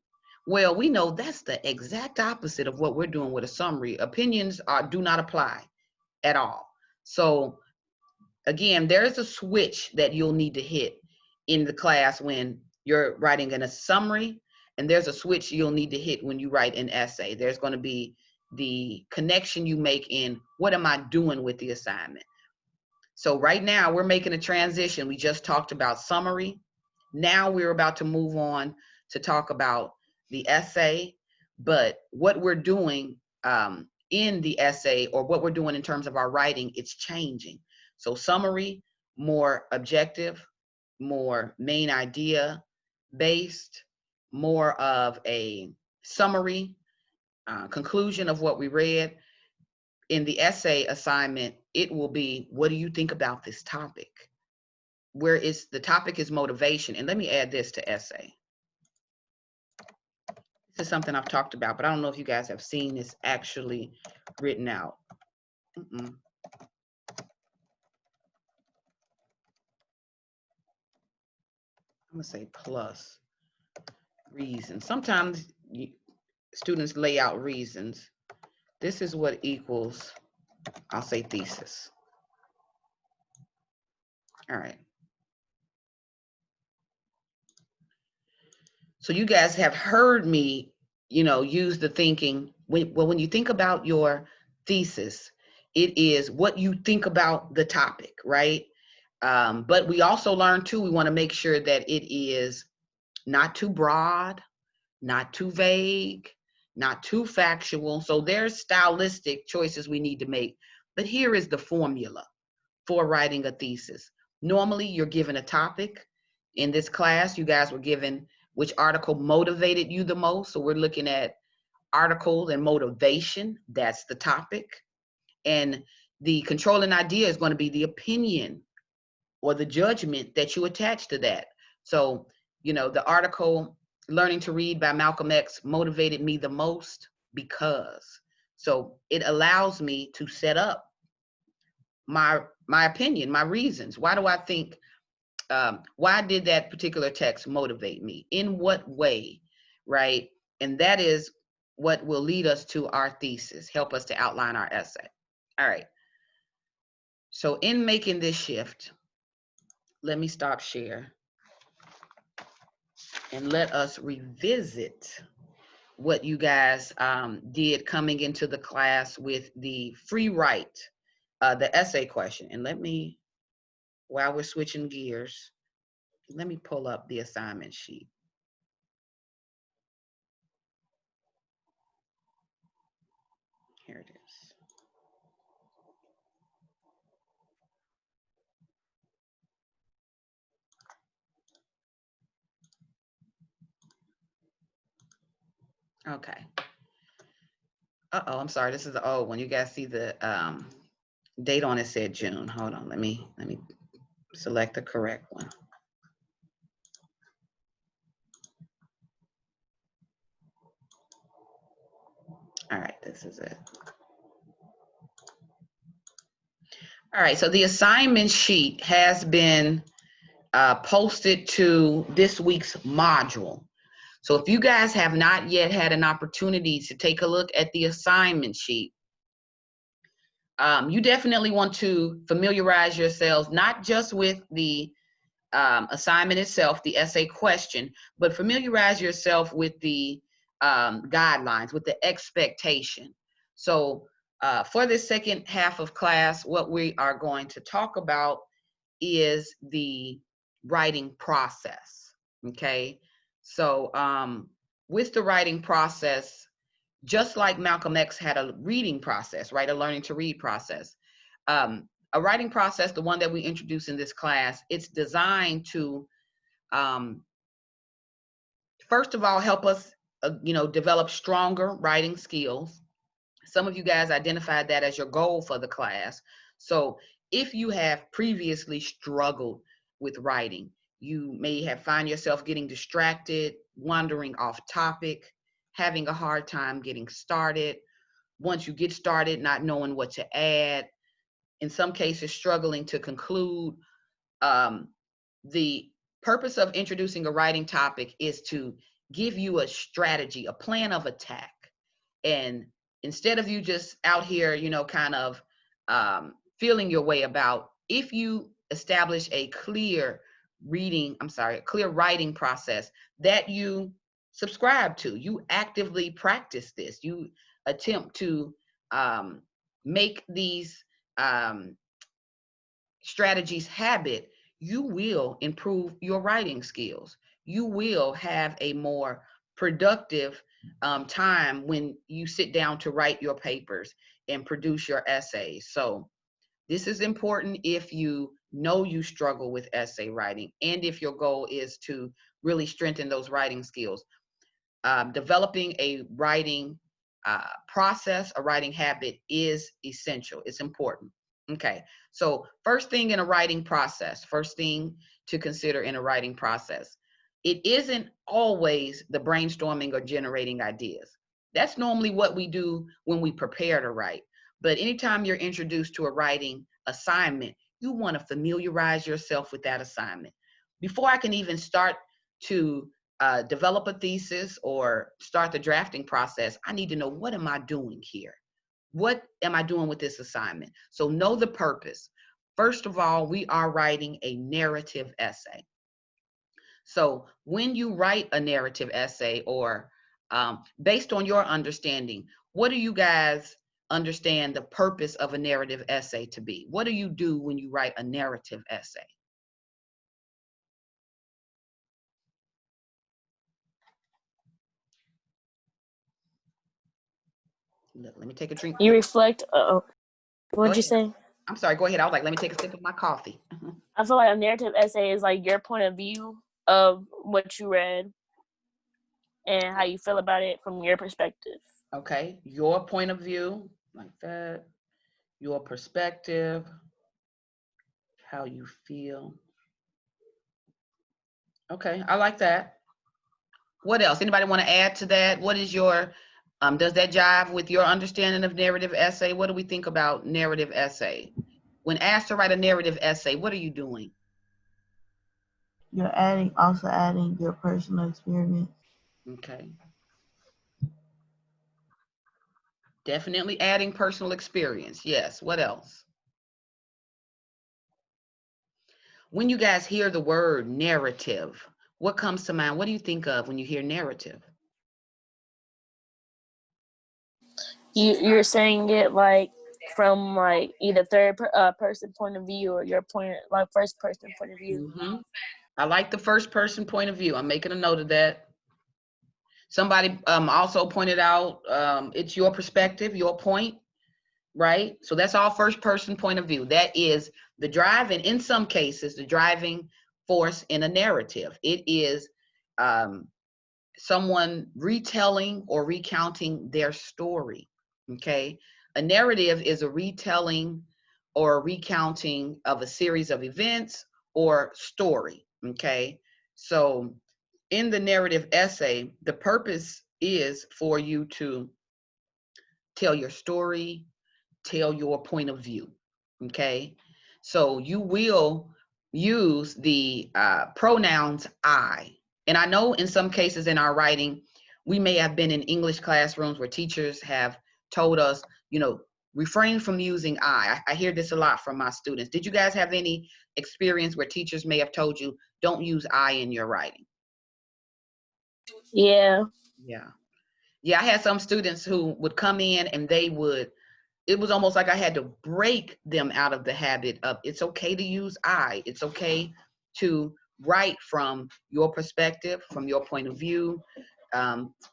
Well, we know that's the exact opposite of what we're doing with a summary. Opinions do not apply at all. So again, there's a switch that you'll need to hit in the class when you're writing in a summary, and there's a switch you'll need to hit when you write an essay. There's going to be the connection you make in what am I doing with the assignment. So right now we're making a transition. We just talked about summary. Now we're about to move on to talk about the essay, but what we're doing in the essay or what we're doing in terms of our writing, it's changing. So summary, more objective, more main idea based, more of a summary, conclusion of what we read. In the essay assignment, it will be, what do you think about this topic? Where is the topic is motivation. And let me add this to essay. This is something I've talked about, but I don't know if you guys have seen this actually written out. I'm gonna say plus reason. Sometimes students lay out reasons. This is what equals, I'll say thesis. All right. So you guys have heard me, use the thinking. When you think about your thesis, it is what you think about the topic, right? But we also learn too, we want to make sure that it is not too broad, not too vague, not too factual. So there's stylistic choices we need to make. But here is the formula for writing a thesis. Normally, you're given a topic. In this class, you guys were given which article motivated you the most. So we're looking at articles and motivation. That's the topic. And the controlling idea is going to be the opinion or the judgment that you attach to that. So, you know, the article Learning to Read by Malcolm X motivated me the most because. So it allows me to set up my opinion, my reasons. Why do I think, why did that particular text motivate me? In what way, right? And that is what will lead us to our thesis, help us to outline our essay. All right. So in making this shift, let me stop share and let us revisit what you guys did coming into the class with the free write, the essay question. And let me, while we're switching gears, let me pull up the assignment sheet. Here it is. Okay. Uh-oh, I'm sorry. This is the old one. You guys see the date on it said June. Hold on. Let me select the correct one. All right, this is it. All right, so the assignment sheet has been posted to this week's module. So if you guys have not yet had an opportunity to take a look at the assignment sheet, you definitely want to familiarize yourselves not just with the assignment itself, the essay question, but familiarize yourself with the guidelines, with the expectation. So for this second half of class, what we are going to talk about is the writing process, okay? So with the writing process, just like Malcolm X had a reading process, right? A learning to read process. A writing process, the one that we introduce in this class, it's designed to, first of all, help us, develop stronger writing skills. Some of you guys identified that as your goal for the class. So if you have previously struggled with writing, you may have found yourself getting distracted, wandering off topic, having a hard time getting started. Once you get started, not knowing what to add, in some cases struggling to conclude. The purpose of introducing a writing topic is to give you a strategy, a plan of attack. And instead of you just out here, kind of feeling your way about, if you establish a clear writing process that you subscribe to, you actively practice this, you attempt to make these strategies habit, you will improve your writing skills. You will have a more productive time when you sit down to write your papers and produce your essays. So this is important if you know you struggle with essay writing and if your goal is to really strengthen those writing skills. Developing a writing process, a writing habit is essential. It's important. Okay, so first thing in a writing process, first thing to consider in a writing process, it isn't always the brainstorming or generating ideas. That's normally what we do when we prepare to write. But anytime you're introduced to a writing assignment, you want to familiarize yourself with that assignment. Before I can even start to develop a thesis or start the drafting process, I need to know, what am I doing here? What am I doing with this assignment? So know the purpose. First of all, we are writing a narrative essay. So when you write a narrative essay, or based on your understanding, what do you guys understand the purpose of a narrative essay to be? What do you do when you write a narrative essay? Look, let me take a drink. You reflect. What'd Go you ahead. say? I'm sorry, go ahead. I was like, let me take a sip of my coffee. I feel like a narrative essay is like your point of view of what you read and how you feel about it from your perspective. Okay, your point of view, like that, your perspective, how you feel. Okay, I like that. What else? Anybody want to add to that? What is your, does that jive with your understanding of narrative essay? What do we think about narrative essay? When asked to write a narrative essay, what are you doing? You're also adding your personal experience. Okay. Definitely adding personal experience. Yes. What else? When you guys hear the word narrative, what comes to mind? What do you think of when you hear narrative? You're saying it like from like either third person point of view or your point, like first person point of view. Mm-hmm. I like the first person point of view. I'm making a note of that. Somebody also pointed out it's your perspective, your point, right? So that's all first person point of view. That is the driving, in some cases, the driving force in a narrative. It is someone retelling or recounting their story, okay? A narrative is a retelling or a recounting of a series of events or story, okay? So in the narrative essay, the purpose is for you to tell your story, tell your point of view, okay? So you will use the pronouns I. And I know in some cases in our writing, we may have been in English classrooms where teachers have told us, you know, refrain from using I hear this a lot from my students. Did you guys have any experience where teachers may have told you, don't use I in your writing? Yeah. Yeah. Yeah, I had some students who would come in and they would, it was almost like I had to break them out of the habit of it's okay to use I. It's okay to write from your perspective, from your point of view,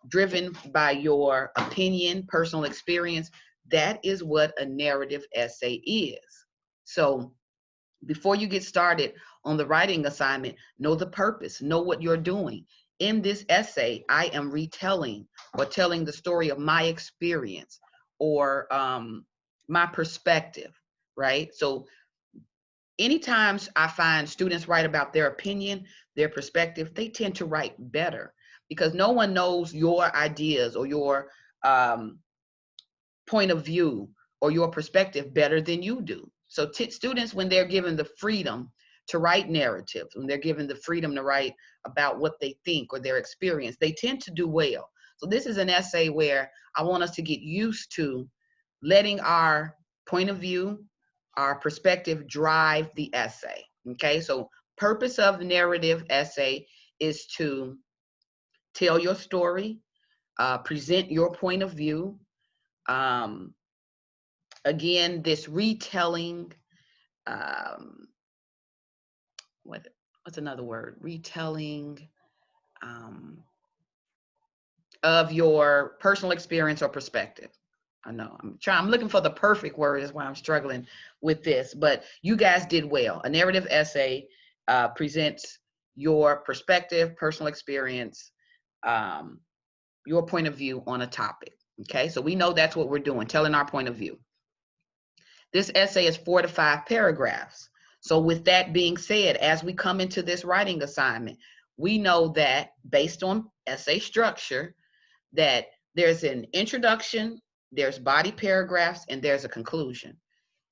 driven by your opinion, personal experience. That is what a narrative essay is. So before you get started on the writing assignment, know the purpose, know what you're doing. In this essay, I am retelling or telling the story of my experience or my perspective, right? So anytime I find students write about their opinion, their perspective, they tend to write better because no one knows your ideas or your point of view or your perspective better than you do. So students, when they're given the freedom to write narratives, when they're given the freedom to write about what they think or their experience, they tend to do well. So this is an essay where I want us to get used to letting our point of view, our perspective drive the essay. Okay, so purpose of the narrative essay is to tell your story, present your point of view. Again, this retelling, what's another word? Retelling of your personal experience or perspective. I know I'm looking for the perfect word is why I'm struggling with this, but you guys did well. A narrative essay presents your perspective, personal experience, your point of view on a topic. Okay, so we know that's what we're doing, telling our point of view. This essay is 4 to 5 paragraphs. So with that being said, as we come into this writing assignment, we know that based on essay structure, that there's an introduction, there's body paragraphs, and there's a conclusion.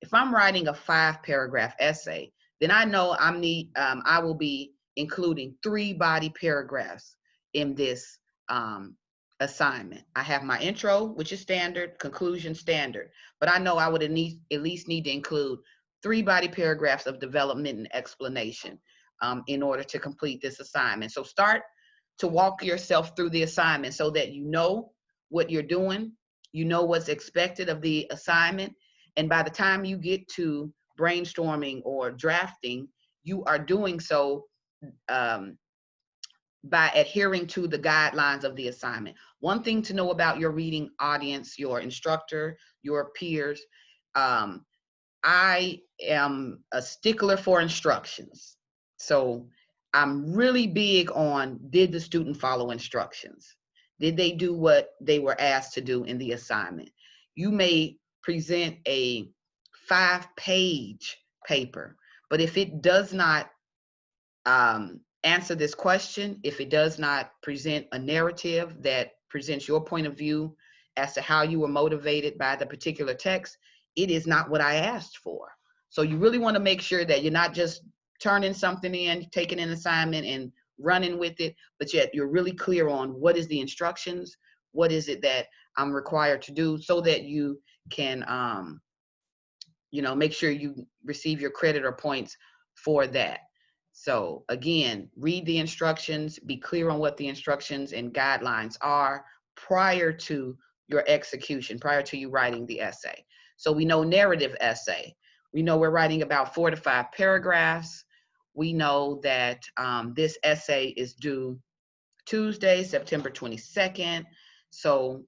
If I'm writing a 5-paragraph essay, then I know I will be including 3 body paragraphs in this assignment. I have my intro, which is standard, conclusion standard, but I know I would at least need to include 3 body paragraphs of development and explanation in order to complete this assignment. So start to walk yourself through the assignment so that you know what you're doing, You know what's expected of the assignment. And by the time you get to brainstorming or drafting, you are doing so by adhering to the guidelines of the assignment. One thing to know about your reading audience, your instructor, your peers, I am a stickler for instructions. So I'm really big on, did the student follow instructions? Did they do what they were asked to do in the assignment? You may present a 5-page paper, but if it does not answer this question, if it does not present a narrative that presents your point of view as to how you were motivated by the particular text, it is not what I asked for. So you really want to make sure that you're not just turning something in, taking an assignment and running with it, but yet you're really clear on what is the instructions, what is it that I'm required to do, so that you can make sure you receive your credit or points for that. So again, read the instructions, be clear on what the instructions and guidelines are prior to your execution, prior to you writing the essay. So we know narrative essay. We know we're writing about 4 to 5 paragraphs. We know that this essay is due Tuesday, September 22nd. So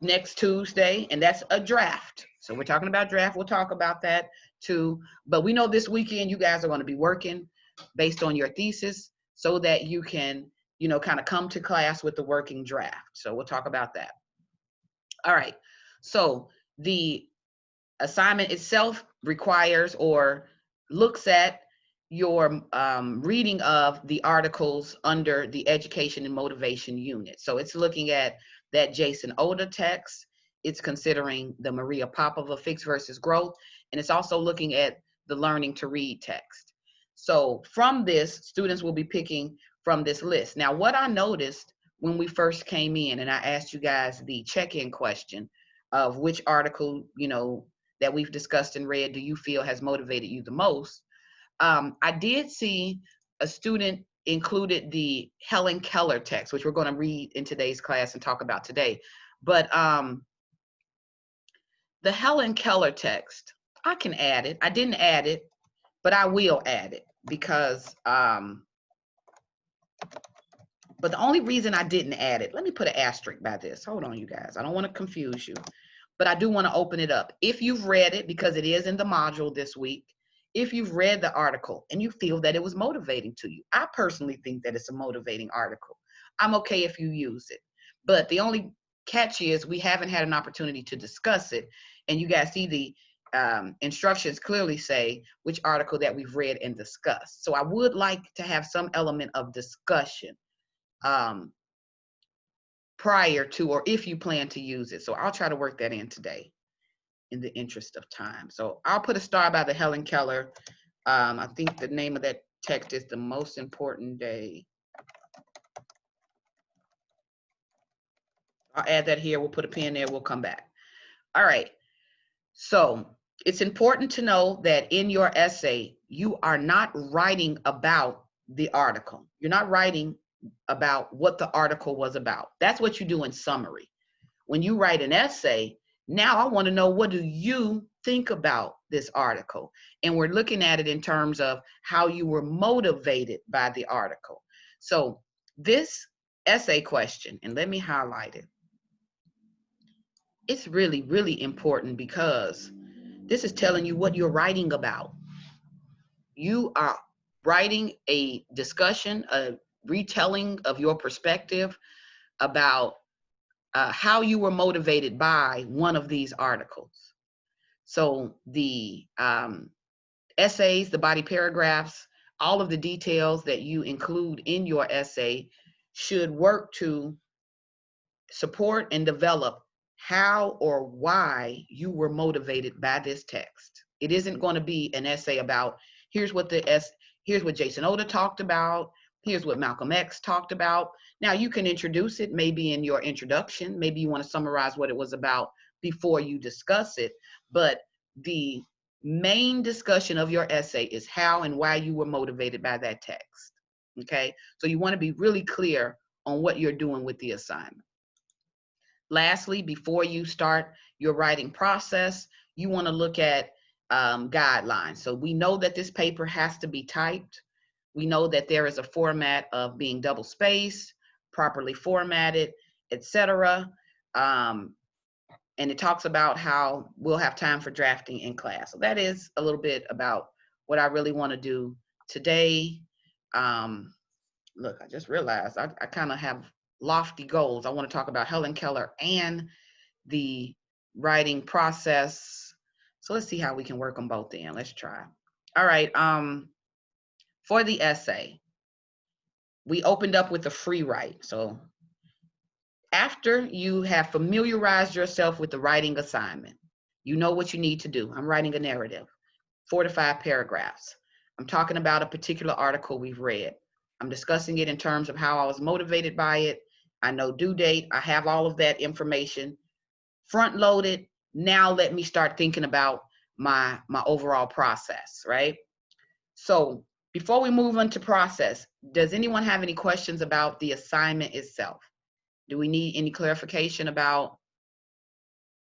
next Tuesday, and that's a draft. So we're talking about draft. We'll talk about that too. But we know this weekend you guys are going to be working based on your thesis so that you can, kind of come to class with the working draft. So we'll talk about that. All right. So the assignment itself requires or looks at your reading of the articles under the education and motivation unit. So it's looking at that Jason Oda text. It's considering the Maria Popova Fix versus Growth. And it's also looking at the Learning to Read text. So from this, students will be picking from this list. Now, what I noticed when we first came in and I asked you guys the check-in question of which article, that we've discussed and read do you feel has motivated you the most, I did see a student included the Helen Keller text, which we're going to read in today's class and talk about today. But the Helen Keller text, I can add it. I didn't add it, but I will add it because, but the only reason I didn't add it, let me put an asterisk by this. Hold on, you guys. I don't want to confuse you, but I do want to open it up. If you've read it, because it is in the module this week, if you've read the article and you feel that it was motivating to you, I personally think that it's a motivating article. I'm okay if you use it. But the only catch is we haven't had an opportunity to discuss it. And you guys see the instructions clearly say which article that we've read and discussed. So I would like to have some element of discussion prior to, or if you plan to use it. So I'll try to work that in today in the interest of time. So I'll put a star by the Helen Keller. I think the name of that text is The Most Important Day. I'll add that here. We'll put a pin there. We'll come back. All right. So it's important to know that in your essay, you are not writing about the article. You're not writing about what the article was about. That's what you do in summary. When you write an essay, now I want to know, what do you think about this article? And we're looking at it in terms of how you were motivated by the article. So this essay question, and let me highlight it. It's really, really important because this is telling you what you're writing about. You are writing a discussion, a retelling of your perspective about how you were motivated by one of these articles. So the essays, the body paragraphs, all of the details that you include in your essay should work to support and develop how or why you were motivated by this text. It isn't going to be an essay about here's what Jason Oda talked about, here's what Malcolm X talked about. Now you can introduce it maybe in your introduction, maybe you want to summarize what it was about before you discuss it, but the main discussion of your essay is how and why you were motivated by that text. Okay, so you want to be really clear on what you're doing with the assignment. lastly, before you start your writing process, you want to look at guidelines. So we know that this paper has to be typed. We know that there is a format of being double spaced, properly formatted, etc. And it talks about how we'll have time for drafting in class. So that is a little bit about what I really want to do today. Look, I just realized I kind of have lofty goals. I want to talk about Helen Keller and the writing process. So let's see how we can work them both in. Let's try. All right. For the essay, we opened up with a free write. So after you have familiarized yourself with the writing assignment, you know what you need to do. I'm writing a narrative, 4 to 5 paragraphs. I'm talking about a particular article we've read. I'm discussing it in terms of how I was motivated by it. I know due date. I have all of that information front loaded. Now let me start thinking about my overall process, right? So before we move on to process, does anyone have any questions about the assignment itself? Do we need any clarification about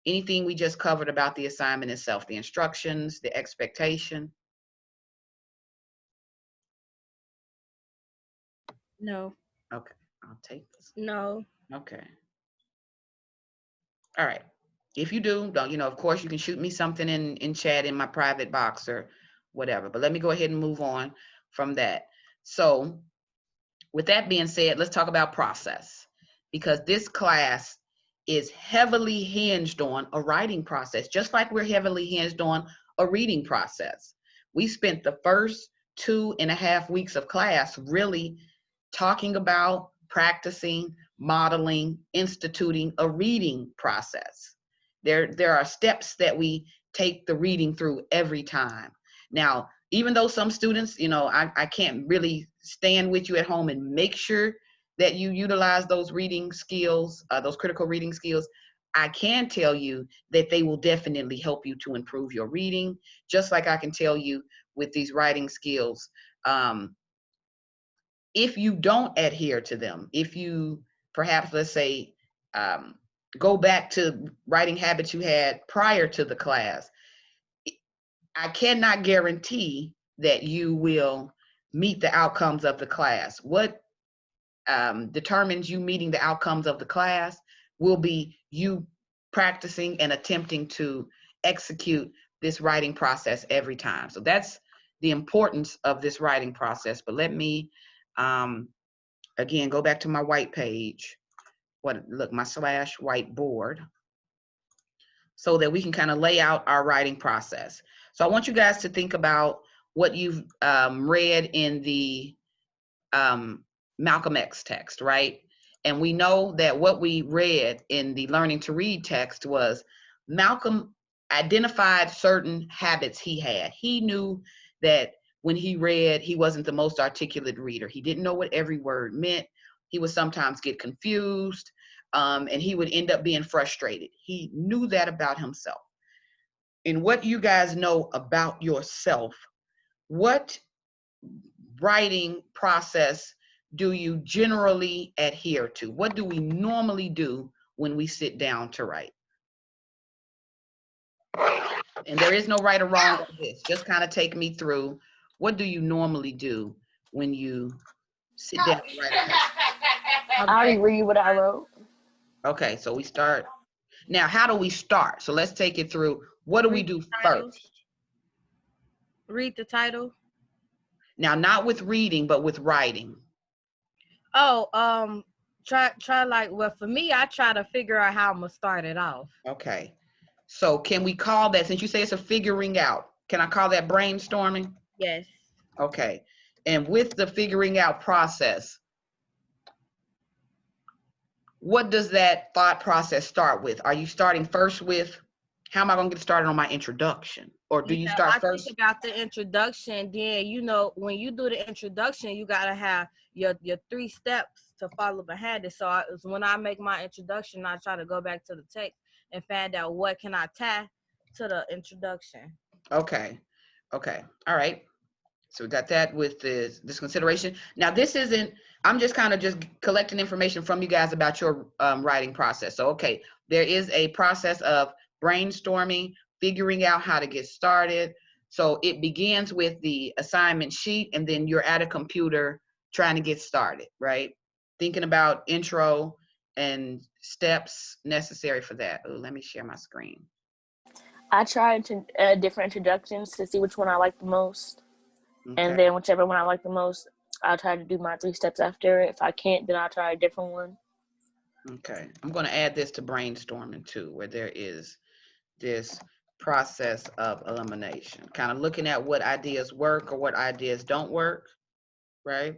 anything we just covered about the assignment itself, the instructions, the expectation? No. Okay, I'll take this. No. Okay. All right. If you do, don't, of course you can shoot me something in chat in my private box or whatever, but let me go ahead and move on from that. So with that being said, let's talk about process, because this class is heavily hinged on a writing process, just like we're heavily hinged on a reading process. We spent the first 2.5 weeks of class really talking about practicing, modeling, instituting a reading process. There are steps that we take the reading through every time. Now, even though some students, I can't really stand with you at home and make sure that you utilize those reading skills, those critical reading skills, I can tell you that they will definitely help you to improve your reading, just like I can tell you with these writing skills. If you don't adhere to them, if you perhaps, let's say, go back to writing habits you had prior to the class, I cannot guarantee that you will meet the outcomes of the class. What determines you meeting the outcomes of the class will be you practicing and attempting to execute this writing process every time. So that's the importance of this writing process. But let me, again, go back to my white page. Look, my / whiteboard, so that we can kind of lay out our writing process. So I want you guys to think about what you've read in the Malcolm X text, right? And we know that what we read in the Learning to Read text was Malcolm identified certain habits he had. He knew that when he read, he wasn't the most articulate reader. He didn't know what every word meant. He would sometimes get confused, and he would end up being frustrated. He knew that about himself. And what you guys know about yourself, what writing process do you generally adhere to? What do we normally do when we sit down to write? And there is no right or wrong with this. Just kind of take me through, what do you normally do when you sit down to write a paper? I already read what I wrote. Okay, so we start. Now, how do we start? So let's take it through. What do we do first? Read the title. Now, not with reading, but with writing. Oh, try like, well, for me, I try to figure out how I'm gonna start it off. Okay. So can we call that, since you say it's a figuring out, can I call that brainstorming? Yes. Okay. And with the figuring out process, what does that thought process start with? Are you starting first with, how am I going to get started on my introduction? Or do you start first? Think about the introduction. Then, when you do the introduction, you got to have your 3 steps to follow behind it. So when I make my introduction, I try to go back to the text and find out what can I tie to the introduction. Okay. Okay. All right. So we got that with this consideration. Now this isn't, I'm just kind of just collecting information from you guys about your writing process. So, okay, there is a process of brainstorming, figuring out how to get started. So it begins with the assignment sheet, and then you're at a computer trying to get started, right? Thinking about intro and steps necessary for that. Oh, let me share my screen. I tried different introductions to see which one I like the most. Okay. And then whichever one I like the most, I'll try to do my 3 steps after it. If I can't, then I'll try a different one. Okay. I'm going to add this to brainstorming too, where there is this process of elimination, kind of looking at what ideas work or what ideas don't work, right?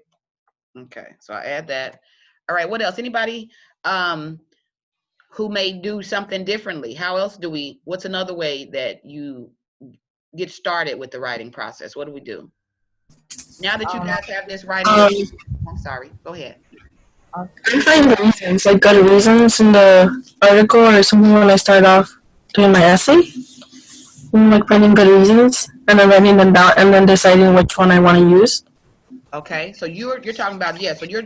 Okay, so I add that. All right, what else? Anybody who may do something differently? How else do we, what's another way that you get started with the writing process? What do we do? Now that you guys have this writing, I'm sorry, go ahead. I find the reasons, like good reasons in the article or something when I start off doing my essay. Like finding good reasons and then writing them down and then deciding which one I want to use. Okay, so you're talking about, yeah, so you're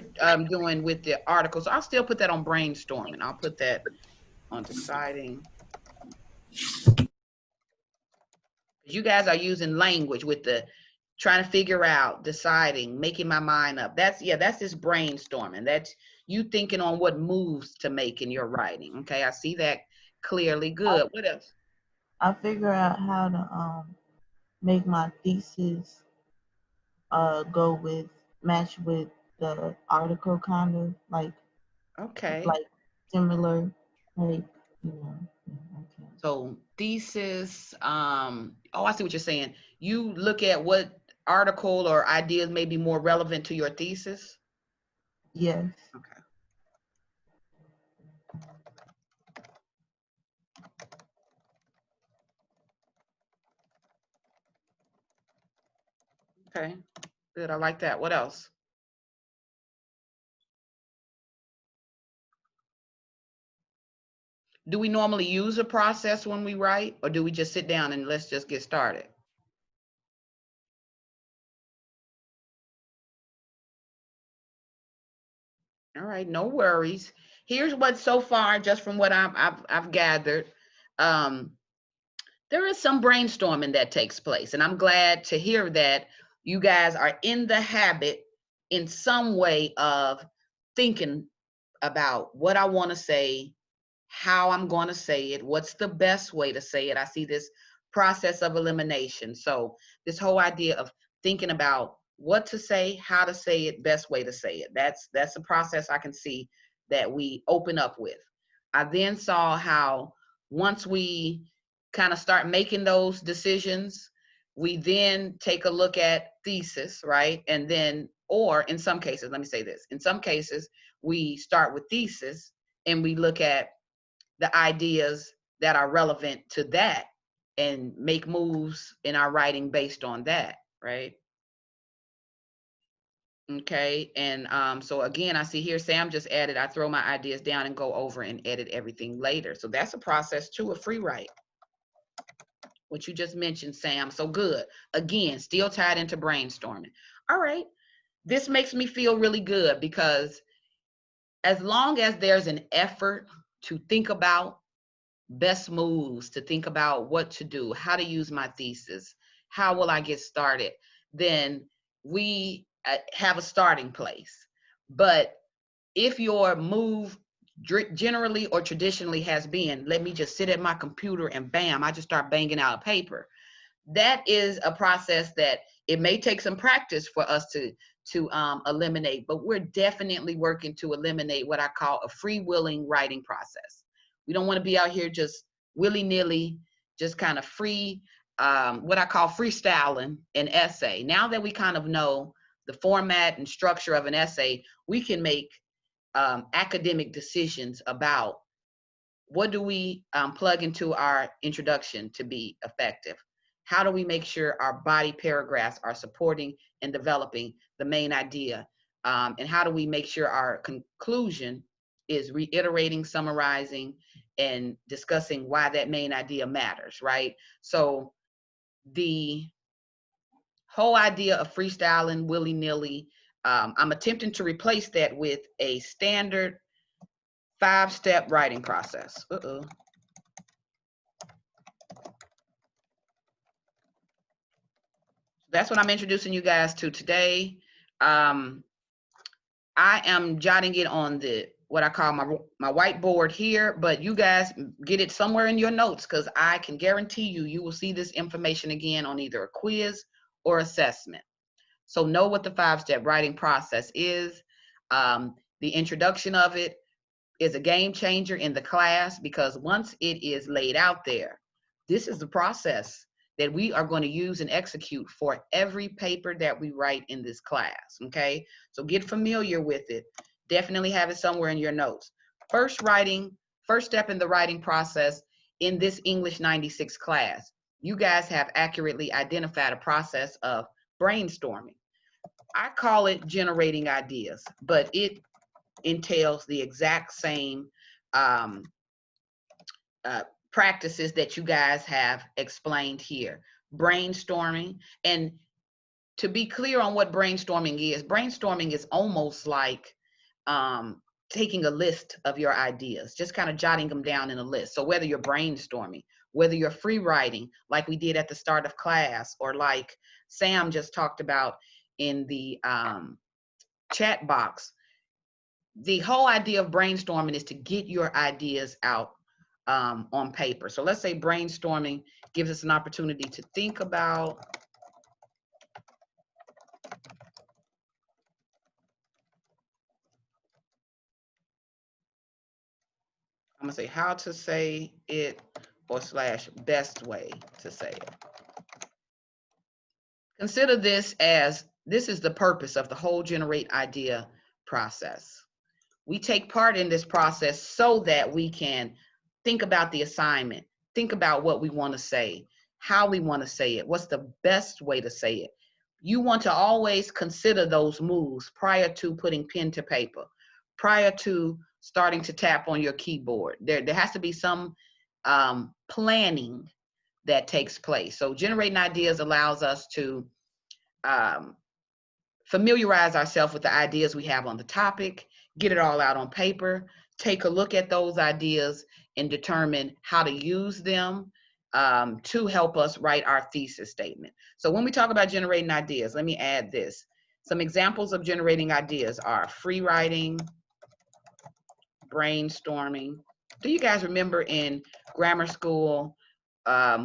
doing with the article. So I'll still put that on brainstorming. I'll put that on deciding. You guys are using language with the trying to figure out, deciding, making my mind up. That's this brainstorming. That's you thinking on what moves to make in your writing. Okay, I see that clearly. Good. What else? I figure out how to make my thesis match with the article, kind of like similar, like, you know. Okay. So thesis, oh, I see what you're saying. You look at what article or ideas may be more relevant to your thesis. Yes. Okay. Okay, good. I like that. What else? Do we normally use a process when we write, or do we just sit down and let's just get started? All right, no worries. Here's what so far, just from what I've gathered, there is some brainstorming that takes place, and I'm glad to hear that you guys are in the habit in some way of thinking about what I want to say, how I'm going to say it, what's the best way to say it. I see this process of elimination. So this whole idea of thinking about what to say, how to say it, best way to say it. That's a process I can see that we open up with. I then saw how once we kind of start making those decisions, we then take a look at thesis, right? And then, or in some cases, let me say this, in some cases, we start with thesis and we look at the ideas that are relevant to that and make moves in our writing based on that, right? Okay, and so again, I see here Sam just added, I throw my ideas down and go over and edit everything later. So that's a process too, a free write. What you just mentioned, Sam, so good. Again, still tied into brainstorming. All right, this makes me feel really good because as long as there's an effort to think about best moves, to think about what to do, how to use my thesis, how will I get started, then we have a starting place. But if your move generally or traditionally has been, let me just sit at my computer and bam, I just start banging out a paper, that is a process that it may take some practice for us to eliminate, but we're definitely working to eliminate what I call a free-willing writing process. We don't want to be out here just willy-nilly, just kind of free, what I call freestyling an essay. Now that we kind of know the format and structure of an essay, we can make academic decisions about what do we plug into our introduction to be effective. How do we make sure our body paragraphs are supporting and developing the main idea? And how do we make sure our conclusion is reiterating, summarizing, and discussing why that main idea matters, right? So the whole idea of freestyling willy-nilly, I'm attempting to replace that with a standard 5-step writing process. That's what I'm introducing you guys to today. I am jotting it on the what I call my whiteboard here, but you guys get it somewhere in your notes, because I can guarantee you will see this information again on either a quiz or assessment. So know what the 5-step writing process is. The introduction of it is a game changer in the class, because once it is laid out there, this is the process that we are going to use and execute for every paper that we write in this class, okay? So get familiar with it. Definitely have it somewhere in your notes. First step in the writing process in this English 96 class, you guys have accurately identified a process of brainstorming. I call it generating ideas, but it entails the exact same practices that you guys have explained here. Brainstorming, and to be clear on what brainstorming is almost like taking a list of your ideas, just kind of jotting them down in a list. So whether you're brainstorming, whether you're free writing, like we did at the start of class, or like Sam just talked about in the chat box, the whole idea of brainstorming is to get your ideas out on paper. So let's say brainstorming gives us an opportunity to think about I'm gonna say how to say it, or / best way to say it. Consider this as, this is the purpose of the whole generate idea process. We take part in this process so that we can think about the assignment, think about what we want to say, how we want to say it, what's the best way to say it. You want to always consider those moves prior to putting pen to paper, prior to starting to tap on your keyboard. There has to be some planning that takes place. So generating ideas allows us to familiarize ourselves with the ideas we have on the topic, get it all out on paper, take a look at those ideas, and determine how to use them to help us write our thesis statement. So when we talk about generating ideas, let me add this. Some examples of generating ideas are free writing, brainstorming. Do you guys remember in grammar school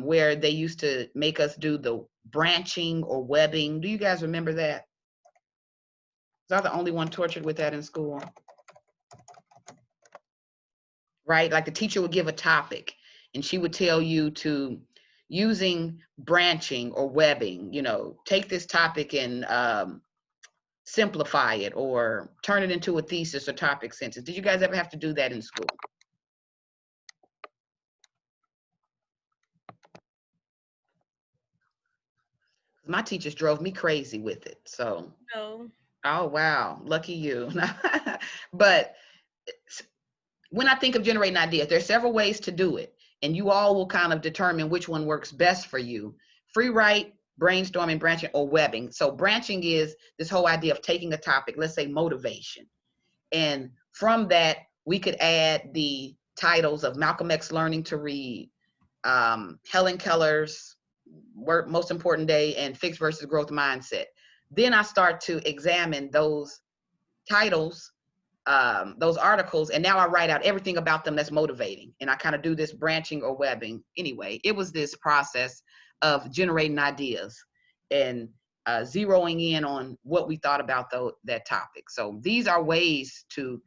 where they used to make us do the branching or webbing? Do you guys remember that? Was I the only one tortured with that in school? Right? Like the teacher would give a topic and she would tell you to, using branching or webbing, you know, take this topic and simplify it or turn it into a thesis or topic sentence. Did you guys ever have to do that in school? My teachers drove me crazy with it. So, No. Oh, wow. Lucky you. But when I think of generating ideas, there's several ways to do it, and you all will kind of determine which one works best for you. Free write, brainstorming, branching, or webbing. So branching is this whole idea of taking a topic, let's say motivation. And from that, we could add the titles of Malcolm X Learning to Read, Helen Keller's Most Important Day, and Fixed versus Growth Mindset. Then I start to examine those titles, those articles, and now I write out everything about them that's motivating. And I kind of do this branching or webbing. Anyway, it was this process of generating ideas and zeroing in on what we thought about that topic. So these are ways to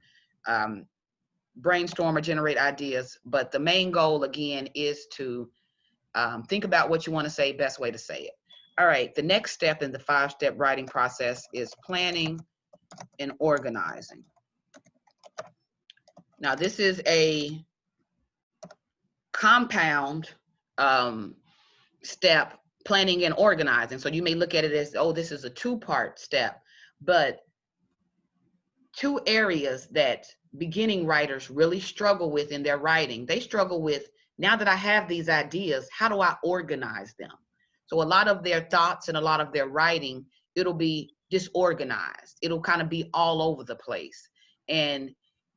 brainstorm or generate ideas, but the main goal, again, is to think about what you want to say, best way to say it. All right, the next step in the 5-step writing process is planning and organizing. Now, this is a compound step, planning and organizing. So you may look at it as, oh, this is a 2-part step, but 2 areas that beginning writers really struggle with in their writing. They struggle with, now that I have these ideas, how do I organize them? So a lot of their thoughts and a lot of their writing, it'll be disorganized. It'll kind of be all over the place. And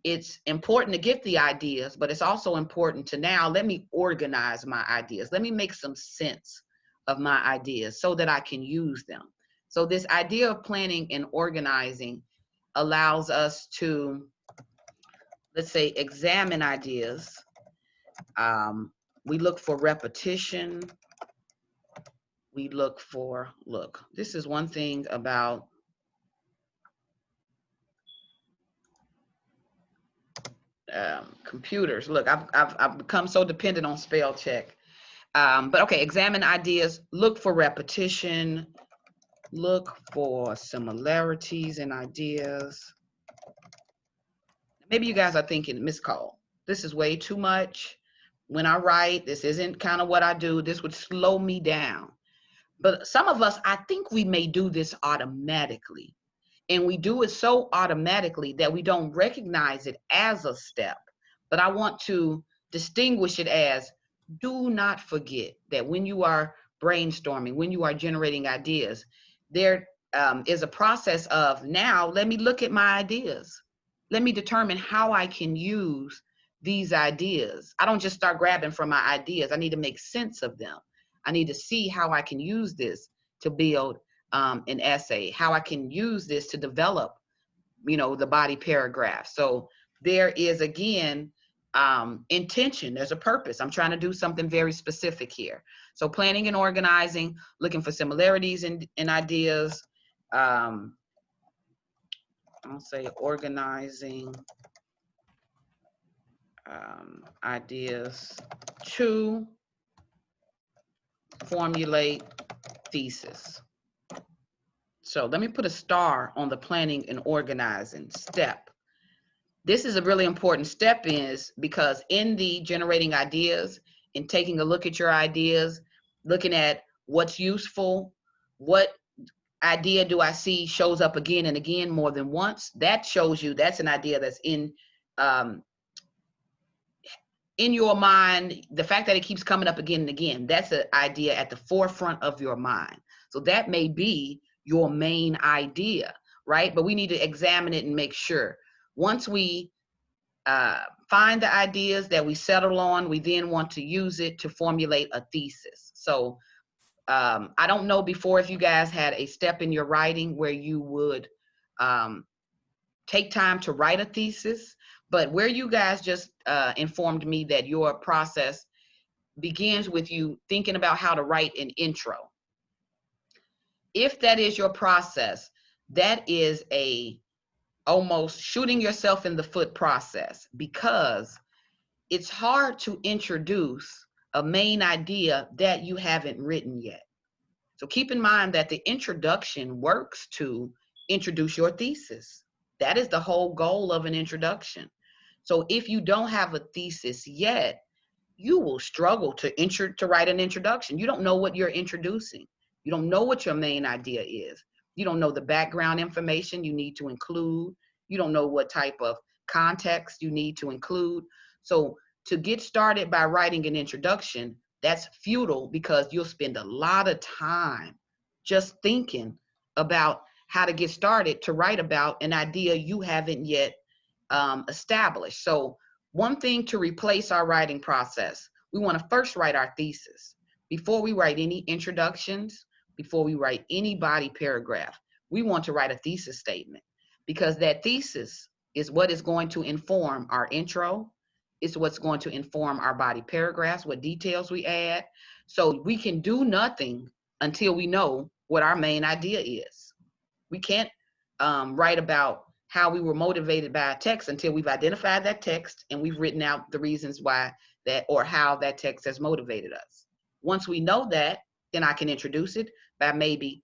it's important to get the ideas, but it's also important to now let me organize my ideas. Let me make some sense of my ideas so that I can use them. So this idea of planning and organizing allows us to, let's say, examine ideas. We look for repetition. We look for, this is one thing about computers. Look, I've become so dependent on spell check. But okay, examine ideas, look for repetition, look for similarities in ideas. Maybe you guys are thinking, Miss Cole, this is way too much. When I write, this isn't kind of what I do. This would slow me down. But some of us, I think we may do this automatically. And we do it so automatically that we don't recognize it as a step. But I want to distinguish it as, do not forget that when you are brainstorming, when you are generating ideas, there is a process of, now let me look at my ideas. Let me determine how I can use these ideas. I don't just start grabbing from my ideas. I need to make sense of them. I need to see how I can use this to build an essay, how I can use this to develop, the body paragraph. So there is, again, intention. There's a purpose. I'm trying to do something very specific here. So planning and organizing, looking for similarities in ideas. I'll say organizing ideas to formulate thesis. So let me put a star on the planning and organizing step. This is a really important step because in the generating ideas and taking a look at your ideas, looking at what's useful, what idea do I see shows up again and again more than once, that shows you that's an idea that's in your mind. The fact that it keeps coming up again and again, that's an idea at the forefront of your mind. So that may be your main idea, right? But we need to examine it and make sure. Once we find the ideas that we settle on, we then want to use it to formulate a thesis. So I don't know before if you guys had a step in your writing where you would take time to write a thesis, but where you guys just informed me that your process begins with you thinking about how to write an intro. If that is your process, that is a almost shooting yourself in the foot process, because it's hard to introduce a main idea that you haven't written yet. So keep in mind that the introduction works to introduce your thesis. That is the whole goal of an introduction. So if you don't have a thesis yet, you will struggle to write an introduction. You don't know what you're introducing. You don't know what your main idea is. You don't know the background information you need to include. You don't know what type of context you need to include. So to get started by writing an introduction, that's futile, because you'll spend a lot of time just thinking about how to get started to write about an idea you haven't yet established. So one thing to replace our writing process, we want to first write our thesis. Before we write any introductions, before we write any body paragraph, we want to write a thesis statement, because that thesis is what is going to inform our intro. It's what's going to inform our body paragraphs, what details we add. So we can do nothing until we know what our main idea is. We can't write about how we were motivated by a text until we've identified that text and we've written out the reasons why that, or how that text has motivated us. Once we know that, then I can introduce it by maybe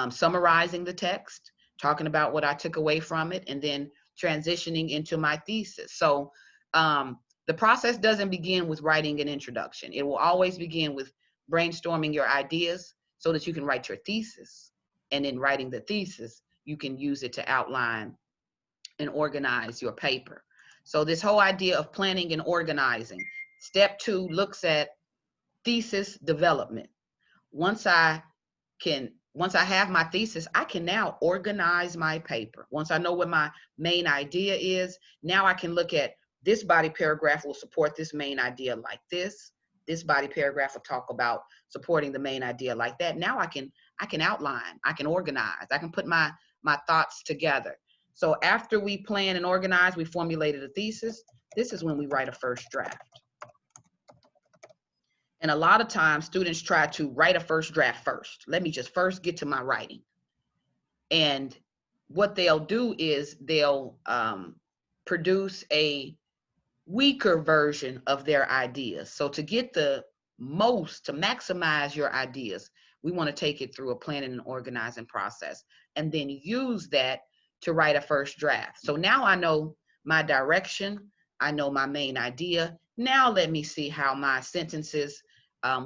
summarizing the text, talking about what I took away from it, and then transitioning into my thesis. So the process doesn't begin with writing an introduction. It will always begin with brainstorming your ideas so that you can write your thesis. And in writing the thesis, you can use it to outline and organize your paper. So this whole idea of planning and organizing. Step 2 looks at thesis development. once I have my thesis, I can now organize my paper. Once I know what my main idea is, now I can look at this body paragraph will support this main idea like this. This body paragraph will talk about supporting the main idea like that. Now I can outline, I can organize, I can put my thoughts together. So after we plan and organize, we formulated a thesis. This is when we write a first draft. And a lot of times students try to write a first draft first. Let me just first get to my writing. And what they'll do is they'll produce a weaker version of their ideas. So to get to maximize your ideas, we want to take it through a planning and organizing process and then use that to write a first draft. So now I know my direction, I know my main idea. Now let me see how my sentences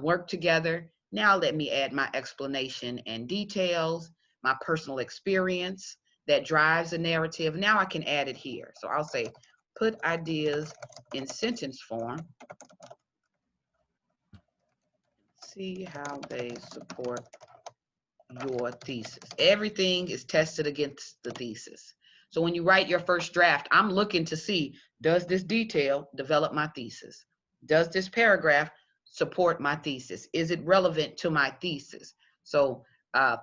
work together. Now let me add my explanation and details, my personal experience that drives a narrative. Now I can add it here. So I'll say, put ideas in sentence form. See how they support your thesis. Everything is tested against the thesis. So when you write your first draft, I'm looking to see, does this detail develop my thesis? Does this paragraph support my thesis? Is it relevant to my thesis? So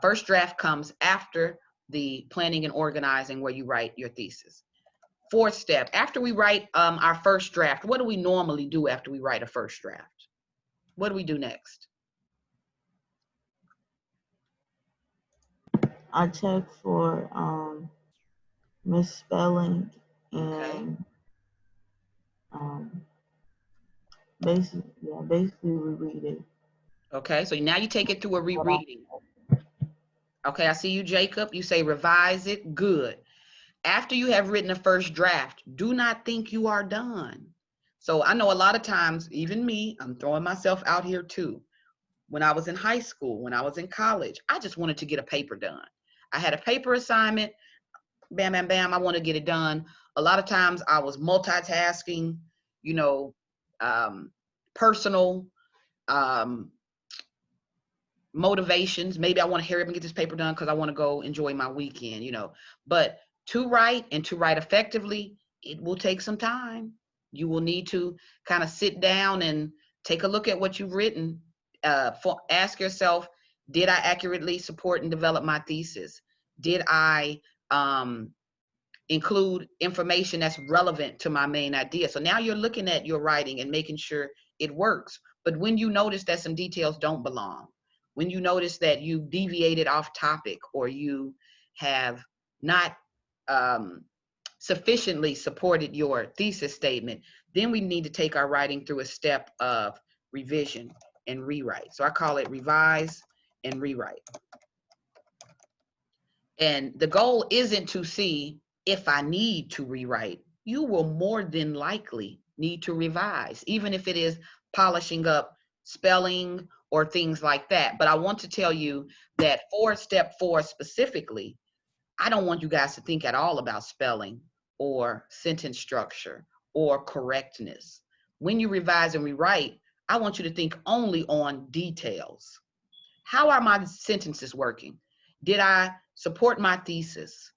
first draft comes after the planning and organizing where you write your thesis. Fourth step, after we write our first draft, what do we normally do after we write a first draft? What do we do next? I check for misspelling and basically reread it. Okay, so now you take it through a rereading. Okay, I see you, Jacob. You say revise it. Good. After you have written a first draft, do not think you are done. So I know a lot of times, even me, I'm throwing myself out here too. When I was in high school, when I was in college, I just wanted to get a paper done. I had a paper assignment, bam, bam, bam, I want to get it done. A lot of times I was multitasking, you know, personal motivations. Maybe I want to hurry up and get this paper done because I want to go enjoy my weekend, you know. But to write and to write effectively, it will take some time. You will need to kind of sit down and take a look at what you've written. Ask yourself, did I accurately support and develop my thesis? Did I include information that's relevant to my main idea? So now you're looking at your writing and making sure it works. But when you notice that some details don't belong, when you notice that you deviated off topic or you have not sufficiently supported your thesis statement, then we need to take our writing through a step of revision and rewrite. So I call it revise and rewrite. And the goal isn't to see if I need to rewrite. You will more than likely need to revise, even if it is polishing up spelling or things like that. But I want to tell you that for step 4 specifically, I don't want you guys to think at all about spelling or sentence structure or correctness. When you revise and rewrite, I want you to think only on details. How are my sentences working? Did I support my thesis?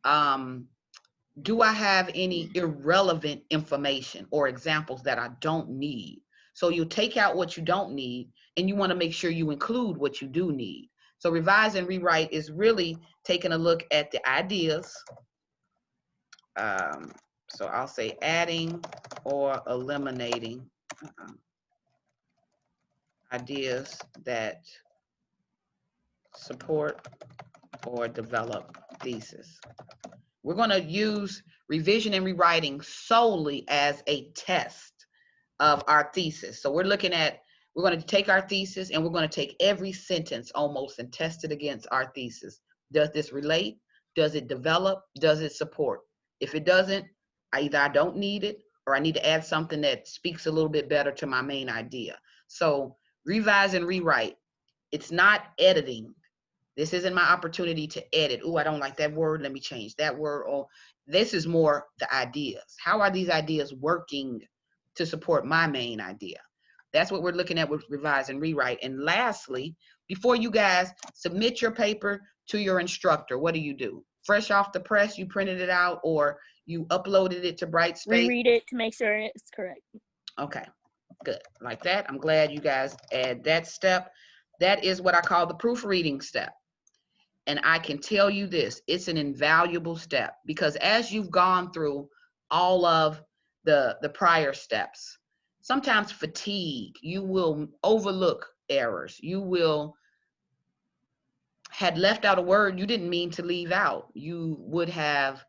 Do I have any irrelevant information or examples that I don't need? So you take out what you don't need and you want to make sure you include what you do need. So revise and rewrite is really taking a look at the ideas. So I'll say adding or eliminating ideas that support or develop thesis. We're going to use revision and rewriting solely as a test of our thesis. So we're going to take our thesis and we're going to take every sentence almost and test it against our thesis. Does this relate? Does it develop? Does it support? If it doesn't, either I don't need it or I need to add something that speaks a little bit better to my main idea. So revise and rewrite. It's not editing. This isn't my opportunity to edit. Oh, I don't like that word. Let me change that word. Or this is more the ideas. How are these ideas working to support my main idea? That's what we're looking at with revise and rewrite. And lastly, before you guys submit your paper to your instructor, what do? Fresh off the press, you printed it out, or you uploaded it to Brightspace? Reread it to make sure it's correct. Okay, good. Like that. I'm glad you guys add that step. That is what I call the proofreading step. And I can tell you this, it's an invaluable step, because as you've gone through all of the prior steps, sometimes fatigue, you will overlook errors. You will had left out a word you didn't mean to leave out. You would have,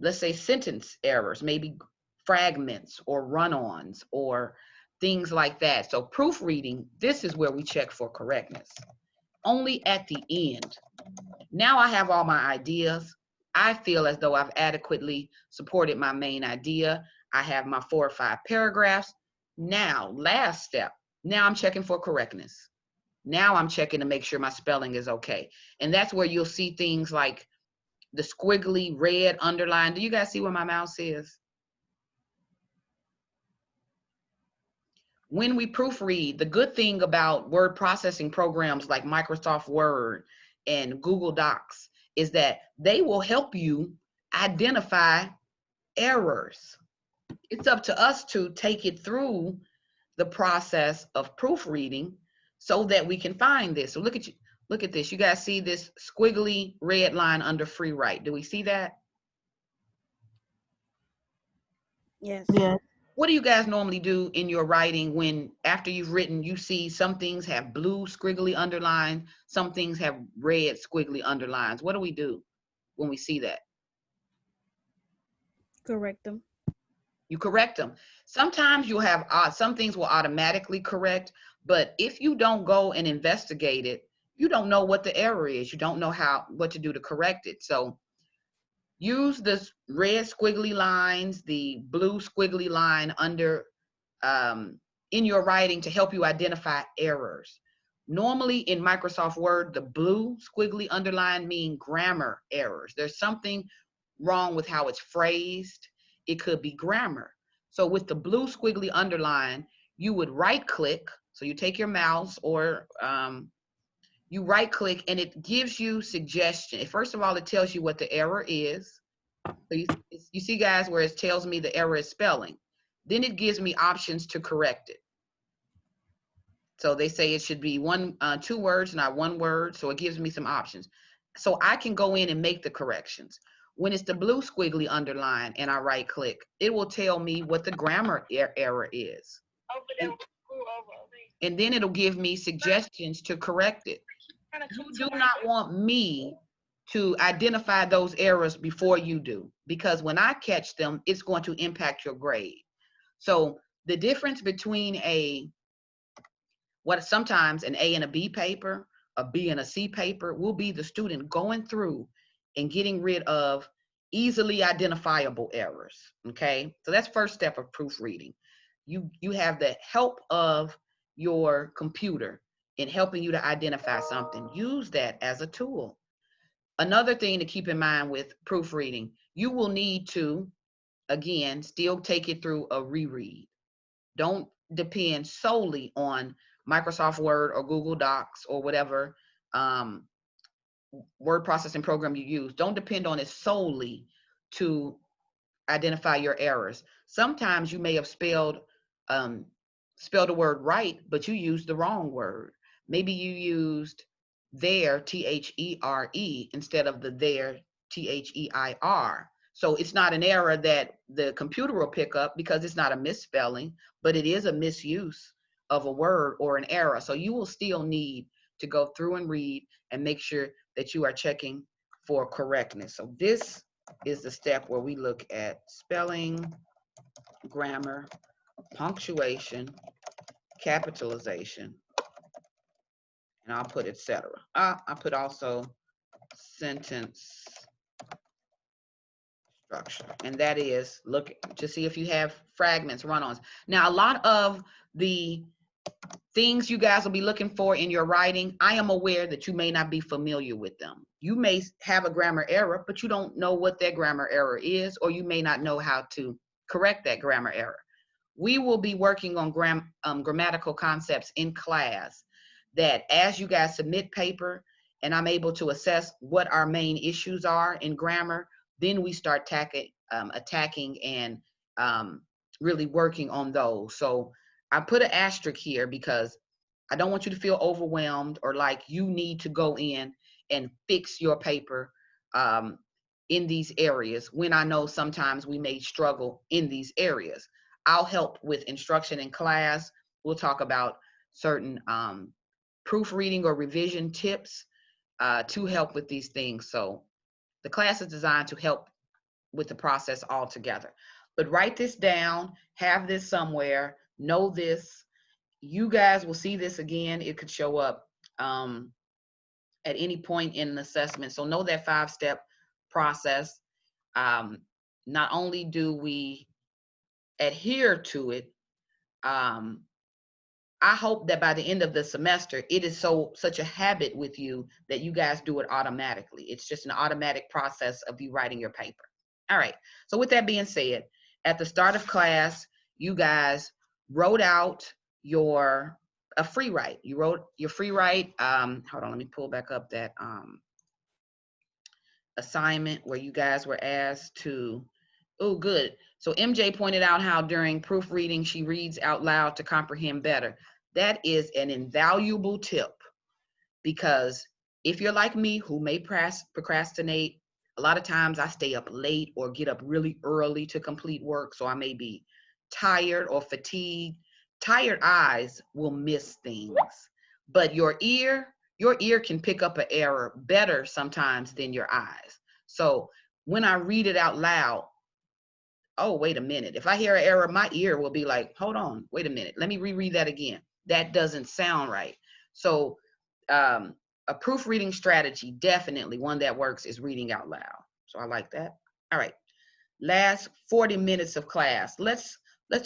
let's say, sentence errors, maybe fragments or run-ons or things like that. So proofreading, this is where we check for correctness. Only at the end. Now I have all my ideas. I feel as though I've adequately supported my main idea. I have my 4 or 5 paragraphs. Now, last step, now I'm checking for correctness. Now I'm checking to make sure my spelling is okay. And that's where you'll see things like the squiggly red underline. Do you guys see where my mouse is? When we proofread, the good thing about word processing programs like Microsoft Word and Google Docs is that they will help you identify errors. It's up to us to take it through the process of proofreading so that we can find this. So look at this. You guys see this squiggly red line under free write. Do we see that? Yes. Yeah. What do you guys normally do in your writing when, after you've written, you see some things have blue squiggly underlines, some things have red squiggly underlines? What do we do when we see that? Correct them. You correct them. Sometimes you'll have some things will automatically correct, but if you don't go and investigate it, you don't know what the error is. You don't know what to do to correct it. So use this red squiggly lines, the blue squiggly line under in your writing to help you identify errors. Normally in Microsoft Word, the blue squiggly underline mean grammar errors. There's something wrong with how it's phrased. It could be grammar. So with the blue squiggly underline, you would right click. So you take your mouse or you right click and it gives you suggestion. First of all, it tells you what the error is. So you see guys where it tells me the error is spelling. Then it gives me options to correct it. So they say it should be 2 words, not 1 word. So it gives me some options. So I can go in and make the corrections. When it's the blue squiggly underline and I right click, it will tell me what the grammar error is. And then it'll give me suggestions to correct it. You do not want me to identify those errors before you do, because when I catch them, it's going to impact your grade. So the difference between sometimes an A and a B paper, a B and a C paper, will be the student going through and getting rid of easily identifiable errors. Okay, so that's first step of proofreading. You have the help of your computer in helping you to identify something. Use that as a tool. Another thing to keep in mind with proofreading, you will need to, again, still take it through a reread. Don't depend solely on Microsoft Word or Google Docs or whatever word processing program you use. Don't depend on it solely to identify your errors. Sometimes you may have spelled a word right, but you used the wrong word. Maybe you used there, T-H-E-R-E, instead of the there, T-H-E-I-R. So it's not an error that the computer will pick up because it's not a misspelling, but it is a misuse of a word or an error. So you will still need to go through and read and make sure that you are checking for correctness. So this is the step where we look at spelling, grammar, punctuation, capitalization, and I'll put etc. I put also sentence structure, and that is look to see if you have fragments, run-ons. Now, a lot of the things you guys will be looking for in your writing, I am aware that you may not be familiar with them. You may have a grammar error, but you don't know what that grammar error is, or you may not know how to correct that grammar error. We will be working on grammatical concepts in class. that as you guys submit paper and I'm able to assess what our main issues are in grammar, then we start attacking and really working on those. So I put an asterisk here because I don't want you to feel overwhelmed or like you need to go in and fix your paper in these areas, when I know sometimes we may struggle in these areas. I'll help with instruction in class. We'll talk about certain proofreading or revision tips to help with these things. So the class is designed to help with the process altogether. But write this down, have this somewhere, know this. You guys will see this again. It could show up at any point in an assessment. So know that 5-step process. Not only do we adhere to it, I hope that by the end of the semester, it is such a habit with you that you guys do it automatically. It's just an automatic process of you writing your paper. All right. So with that being said, at the start of class, you guys wrote out a free write. You wrote your free write. Hold on, let me pull back up that assignment where you guys were asked to, oh, good. So MJ pointed out how during proofreading, she reads out loud to comprehend better. That is an invaluable tip, because if you're like me who may procrastinate, a lot of times I stay up late or get up really early to complete work. So I may be tired or fatigued. Tired eyes will miss things, but your ear can pick up an error better sometimes than your eyes. So when I read it out loud, oh, wait a minute. If I hear an error, my ear will be like, hold on, wait a minute. Let me reread that again. That doesn't sound right. So a proofreading strategy, definitely one that works, is reading out loud. So I like that. All right. Last 40 minutes of class. Let's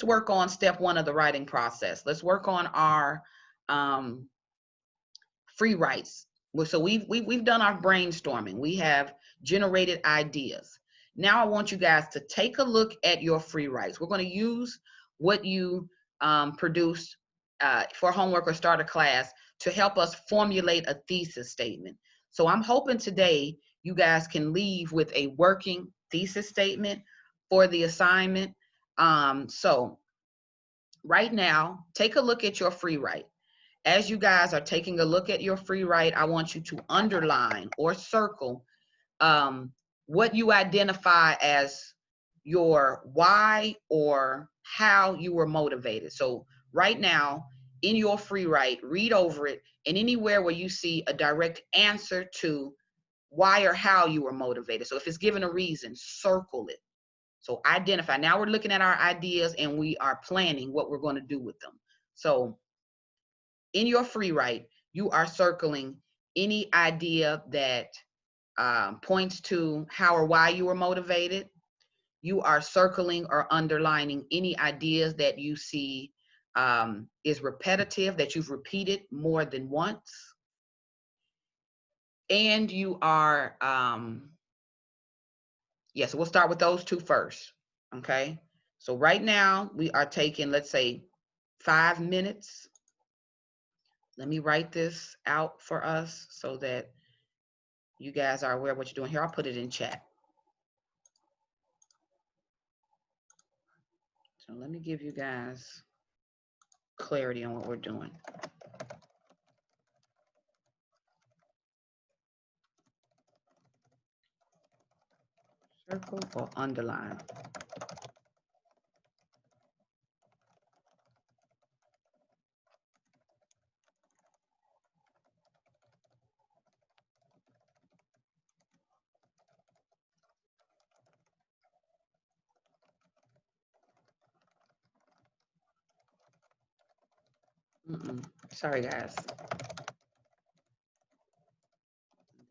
work on step 1 of the writing process. Let's work on our free writes. So we've done our brainstorming. We have generated ideas. Now I want you guys to take a look at your free writes. We're going to use what you produced for homework or start a class to help us formulate a thesis statement. So I'm hoping today you guys can leave with a working thesis statement for the assignment. So right now, take a look at your free write. As you guys are taking a look at your free write, I want you to underline or circle what you identify as your why or how you were motivated. So right now, in your free write, read over it, and anywhere where you see a direct answer to why or how you were motivated. So if it's given a reason, circle it. So identify. Now we're looking at our ideas and we are planning what we're going to do with them. So in your free write, you are circling any idea that points to how or why you were motivated. You are circling or underlining any ideas that you see is repetitive, that you've repeated more than once. And you are, so we'll start with those two first, okay? So right now we are taking, let's say, 5 minutes. Let me write this out for us so that you guys are aware of what you're doing here. I'll put it in chat. So let me give you guys clarity on what we're doing. Circle or underline. Sorry, guys.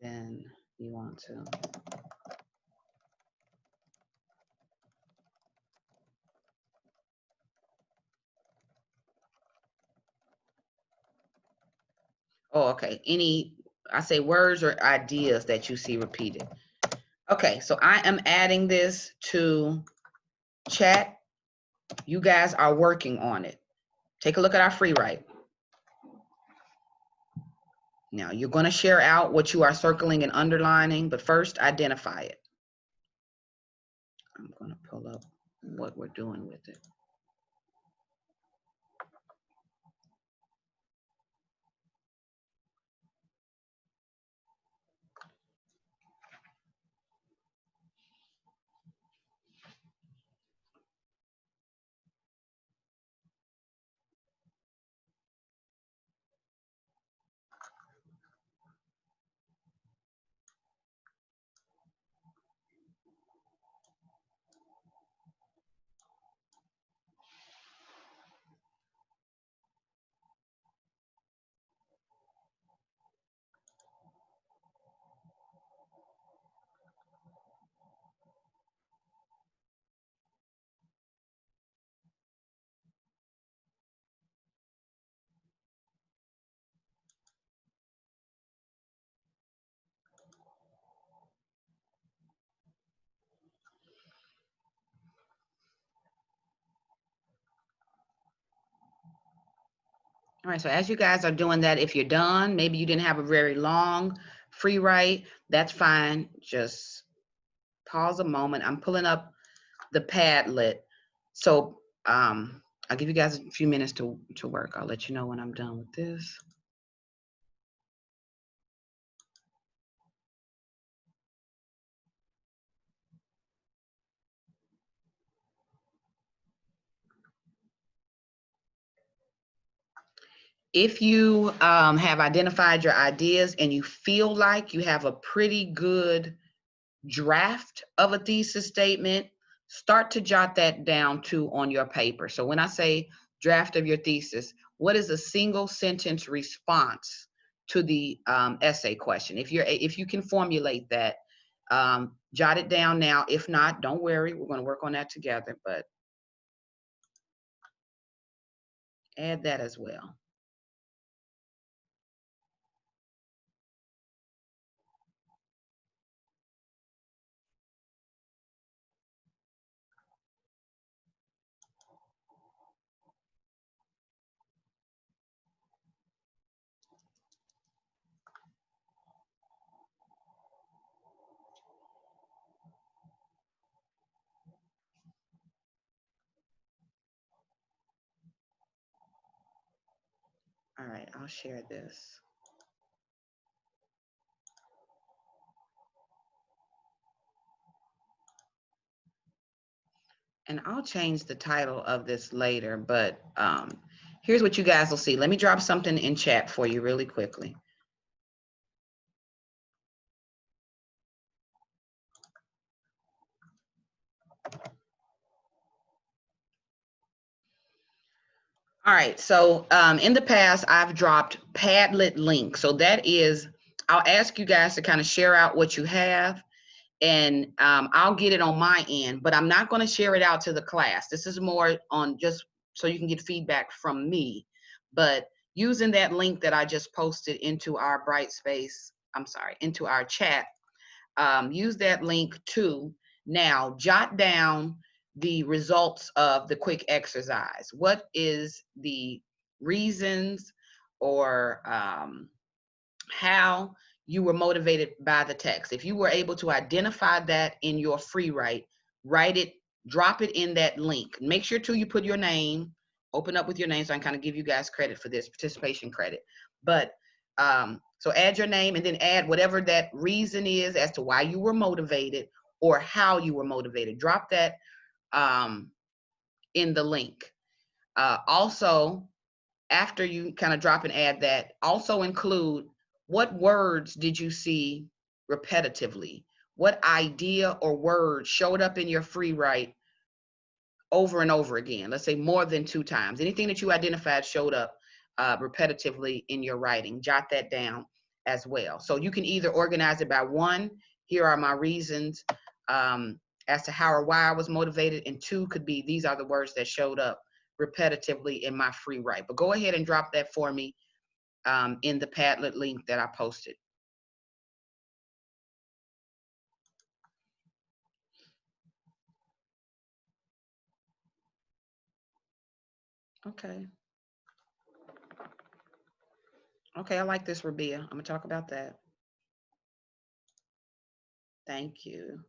Then you want to. Oh, okay. I say words or ideas that you see repeated. Okay, so I am adding this to chat. You guys are working on it. Take a look at our free write. Now you're going to share out what you are circling and underlining, but first identify it. I'm going to pull up what we're doing with it. All right, so as you guys are doing that, if you're done, maybe you didn't have a very long free write, that's fine. Just pause a moment. I'm pulling up the Padlet. So I'll give you guys a few minutes to work. I'll let you know when I'm done with this. If you have identified your ideas and you feel like you have a pretty good draft of a thesis statement, start to jot that down too on your paper. So when I say draft of your thesis, what is a single sentence response to the essay question? If you can formulate that, jot it down now. If not, don't worry, we're going to work on that together, but add that as well. All right, I'll share this. And I'll change the title of this later, but here's what you guys will see. Let me drop something in chat for you really quickly. All right, so in the past, I've dropped Padlet links. So that is, I'll ask you guys to kind of share out what you have, and I'll get it on my end, but I'm not going to share it out to the class. This is more on just so you can get feedback from me. But using that link that I just posted into our into our chat, use that link too. Now, jot down the results of the quick exercise. What is the reasons or how you were motivated by the text? If you were able to identify that in your free write it, drop it in that link. Make sure too you put your name, open up with your name so I can kind of give you guys credit for this, participation credit. But so add your name and then add whatever that reason is as to why you were motivated or how you were motivated. Drop that in the link. Also, after you kind of drop and add that, also include what words did you see repetitively? What idea or word showed up in your free write over and over again? Let's say more than 2 times. Anything that you identified showed up repetitively in your writing. Jot that down as well. So you can either organize it by 1, here are my reasons as to how or why I was motivated, and 2 could be these are the words that showed up repetitively in my free write. But go ahead and drop that for me in the Padlet link that I posted. Okay. Okay, I like this, Rabia. I'm gonna talk about that. Thank you.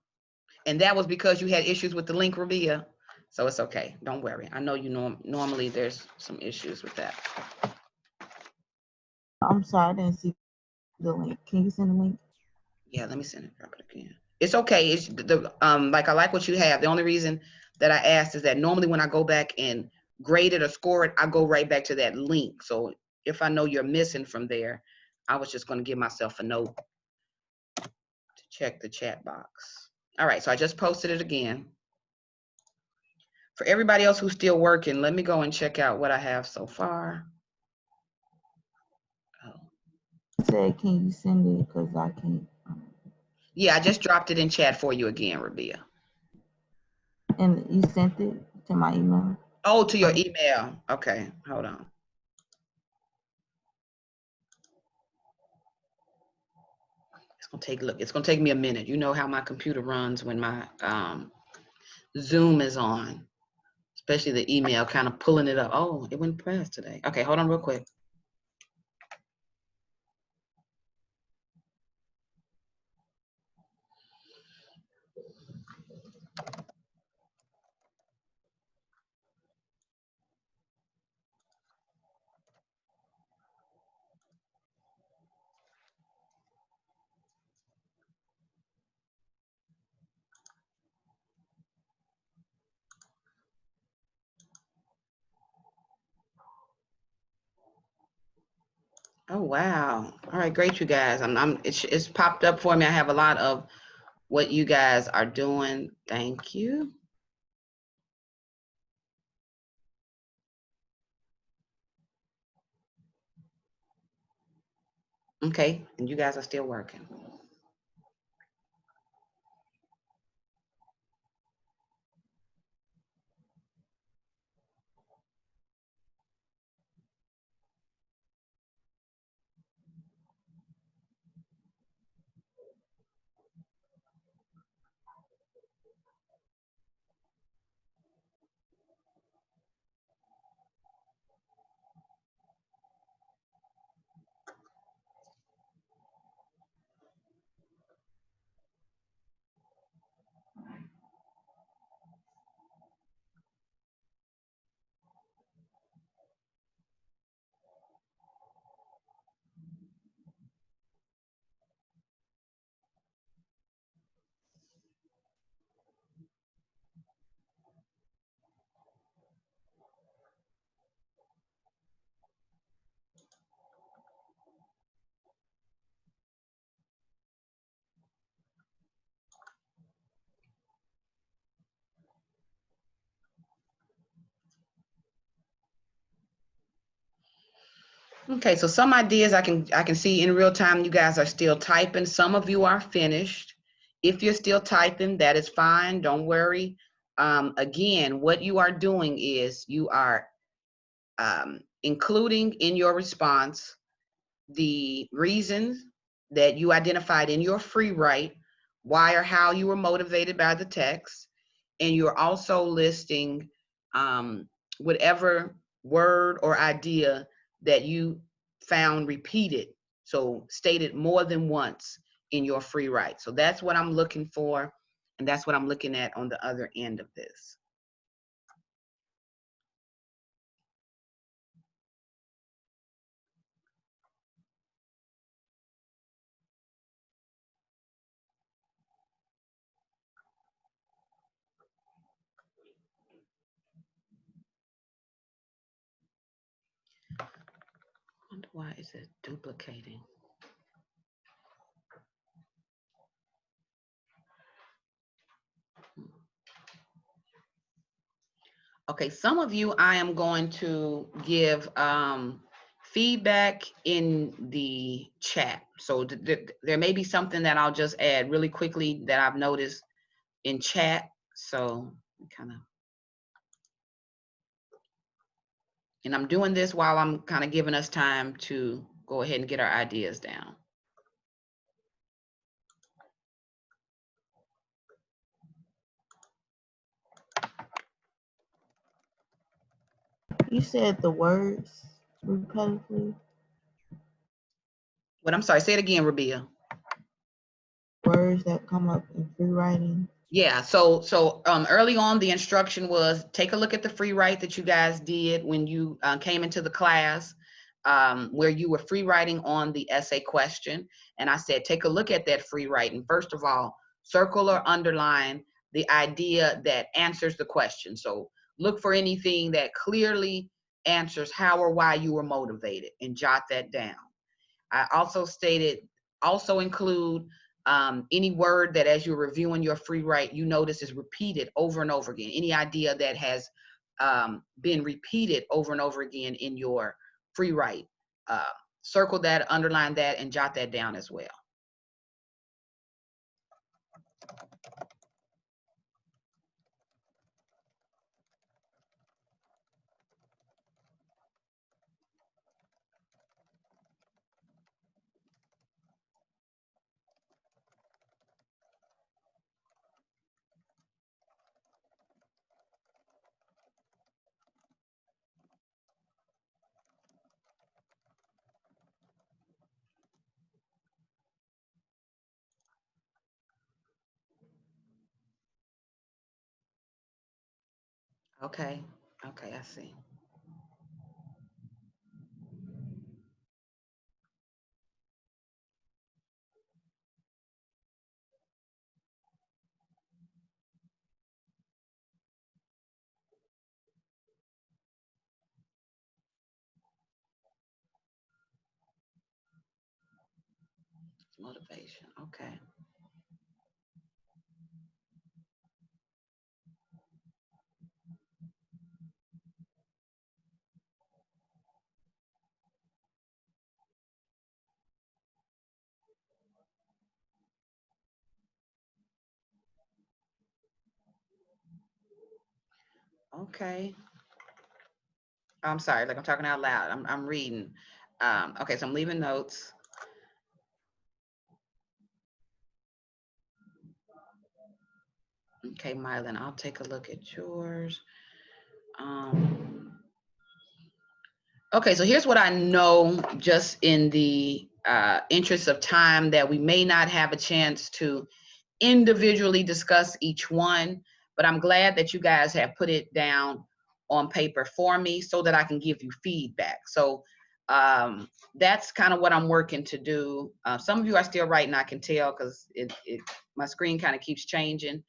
And that was because you had issues with the link, Rabia. So it's okay. Don't worry. I know you normally there's some issues with that. I'm sorry, I didn't see the link. Can you send the link? Yeah, let me send it. Drop it again. It's okay. It's the like I like what you have. The only reason that I asked is that normally when I go back and grade it or score it, I go right back to that link. So if I know you're missing from there, I was just going to give myself a note to check the chat box. All right, so I just posted it again. For everybody else who's still working, let me go and check out what I have so far. Oh. I said, can you send it? Because I can't. Yeah, I just dropped it in chat for you again, Rabia. And you sent it to my email? Oh, to your email. Okay, hold on. It's gonna take me a minute. You know how my computer runs when my Zoom is on, especially the email kind of pulling it up. Oh, it went past today. Okay, hold on real quick. Oh wow. All right, great, you guys. It's popped up for me. I have a lot of what you guys are doing. Thank you. Okay, and you guys are still working. Okay, so some ideas I can see in real time. You guys are still typing. Some of you are finished. If you're still typing, that is fine. Don't worry. Again, what you are doing is you are including in your response the reasons that you identified in your free write, why or how you were motivated by the text, and you're also listing whatever word or idea that you found repeated, so stated more than once in your free write. So that's what I'm looking for, and that's what I'm looking at on the other end of this. I wonder why is it duplicating? Okay, some of you I am going to give feedback in the chat. So there may be something that I'll just add really quickly that I've noticed in chat. So and I'm doing this while I'm kind of giving us time to go ahead and get our ideas down. You said the words repetitively. What? I'm sorry. Say it again, Rabia. Words that come up in free writing. Yeah, so early on, the instruction was take a look at the free write that you guys did when you came into the class, where you were free writing on the essay question. And I said, take a look at that free write. And first of all, circle or underline the idea that answers the question. So look for anything that clearly answers how or why you were motivated and jot that down. I also stated, also include any word that as you're reviewing your free write, you notice is repeated over and over again. Any idea that has been repeated over and over again in your free write. Circle that, underline that, and jot that down as well. Okay, okay, I see. Motivation, okay. Okay. I'm sorry, like I'm talking out loud. I'm reading. Okay, so I'm leaving notes. Okay, Mylan, I'll take a look at yours. Okay, so here's what I know, just in the interest of time, that we may not have a chance to individually discuss each one, but I'm glad that you guys have put it down on paper for me so that I can give you feedback. So that's kind of what I'm working to do. Some of you are still writing, I can tell, because my screen kind of keeps changing.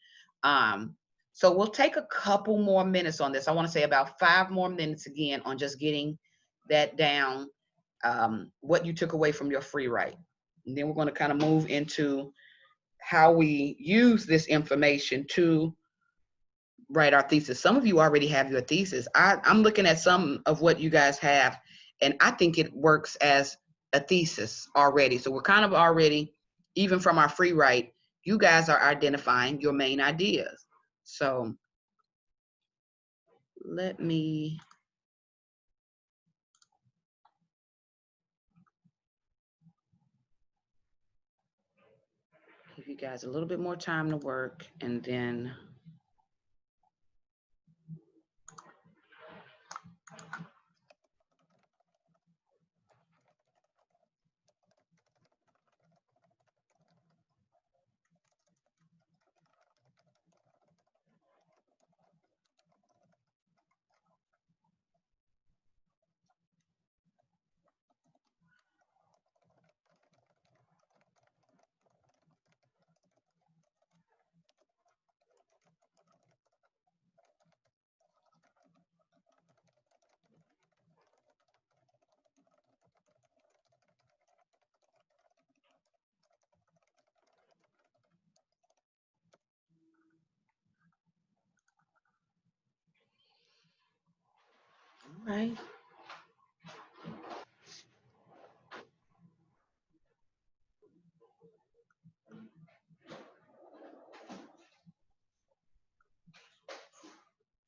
So we'll take a couple more minutes on this. I want to say about 5 more minutes again on just getting that down, what you took away from your free write. And then we're going to kind of move into how we use this information to write our thesis. Some of you already have your thesis. I'm looking at some of what you guys have, and I think it works as a thesis already. So we're kind of already, even from our free write, you guys are identifying your main ideas. So let me give you guys a little bit more time to work, and then all right.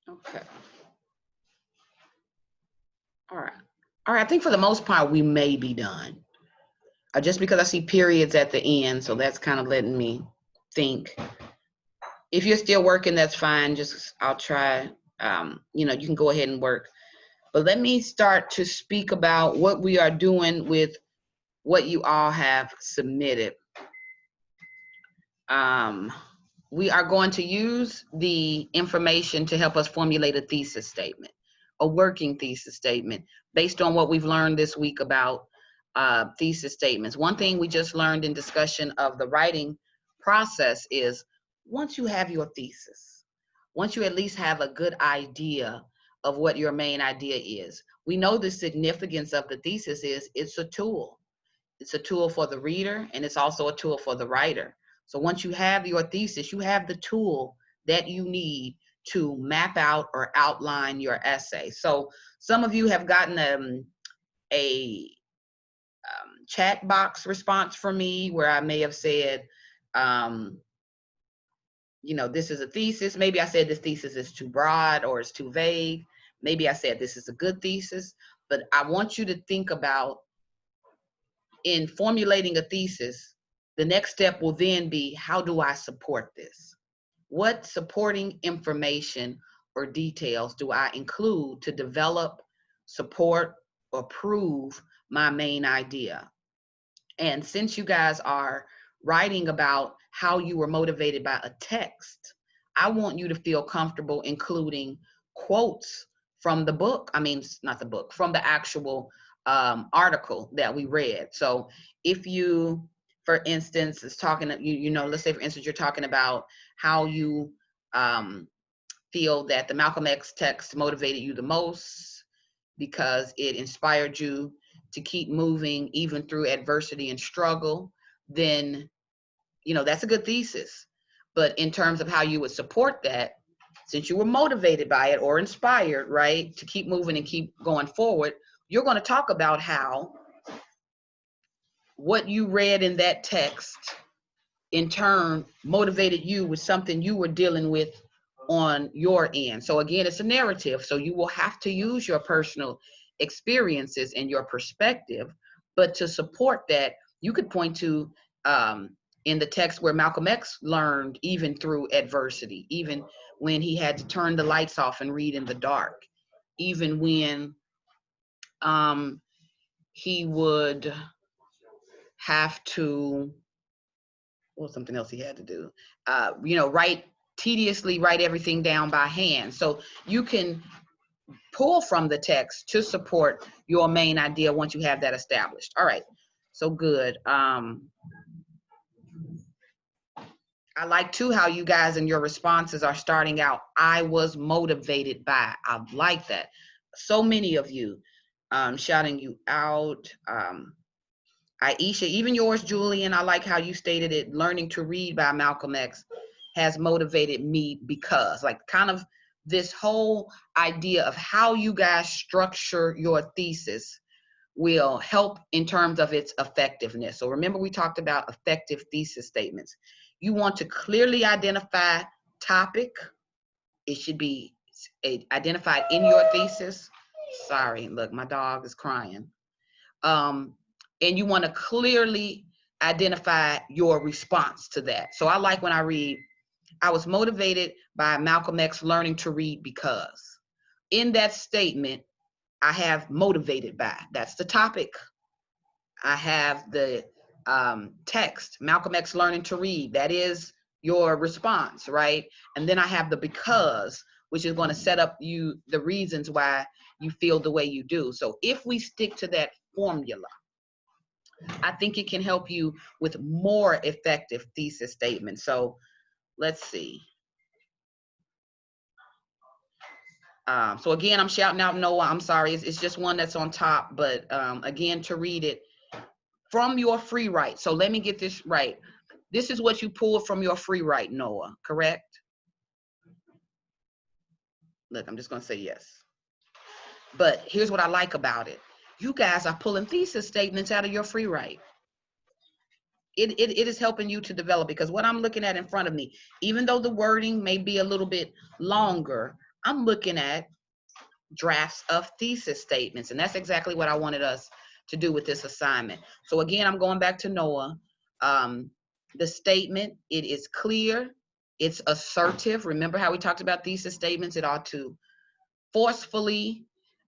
Okay. All right. All right. I think for the most part, we may be done. Just because I see periods at the end, so that's kind of letting me think. If you're still working, that's fine. Just I'll try. You can go ahead and work. But let me start to speak about what we are doing with what you all have submitted. We are going to use the information to help us formulate a thesis statement, a working thesis statement, based on what we've learned this week about thesis statements. One thing we just learned in discussion of the writing process is once you have your thesis, once you at least have a good idea of what your main idea is, we know the significance of the thesis is it's a tool. It's a tool for the reader, and it's also a tool for the writer. So once you have your thesis, you have the tool that you need to map out or outline your essay. So some of you have gotten a chat box response from me where I may have said, this is a thesis. Maybe I said this thesis is too broad or it's too vague. Maybe I said this is a good thesis. But I want you to think about, in formulating a thesis, the next step will then be, how do I support this? What supporting information or details do I include to develop, support, or prove my main idea? And since you guys are writing about how you were motivated by a text, I want you to feel comfortable including quotes from the book. Not the book, from the actual article that we read. So if you, for instance, is talking, let's say, for instance, you're talking about how you feel that the Malcolm X text motivated you the most because it inspired you to keep moving even through adversity and struggle, then, that's a good thesis. But in terms of how you would support that, since you were motivated by it or inspired, right, to keep moving and keep going forward, you're going to talk about how what you read in that text in turn motivated you with something you were dealing with on your end. So again, it's a narrative. So you will have to use your personal experiences and your perspective, but to support that, you could point to in the text where Malcolm X learned even through adversity, even when he had to turn the lights off and read in the dark, even when he would have to, well, something else he had to do, tediously write everything down by hand. So you can pull from the text to support your main idea once you have that established. All right, so good. I like too how you guys in your responses are starting out, I was motivated by. I like that. So many of you shouting you out. Aisha, even yours, Julian, I like how you stated it. Learning to read by Malcolm X has motivated me because, like, kind of this whole idea of how you guys structure your thesis will help in terms of its effectiveness. So remember, we talked about effective thesis statements. You want to clearly identify topic. It should be identified in your thesis. Sorry, look, my dog is crying. And you want to clearly identify your response to that. So I like when I read, I was motivated by Malcolm X learning to read because. In that statement, I have motivated by. That's the topic. I have the text, Malcolm X learning to read. That is your response, right? And then I have the because, which is going to set up the reasons why you feel the way you do. So if we stick to that formula, I think it can help you with more effective thesis statements. So let's see. So again, I'm shouting out Noah. I'm sorry. It's just one that's on top. But again, to read it from your free write. So let me get this right. This is what you pulled from your free write, Noah, correct? Look, I'm just going to say yes. But here's what I like about it. You guys are pulling thesis statements out of your free write. It is helping you to develop, because what I'm looking at in front of me, even though the wording may be a little bit longer, I'm looking at drafts of thesis statements. And that's exactly what I wanted us to do with this assignment. So again, I'm going back to Noah. The statement, it is clear, it's assertive. Remember how we talked about thesis statements? It ought to forcefully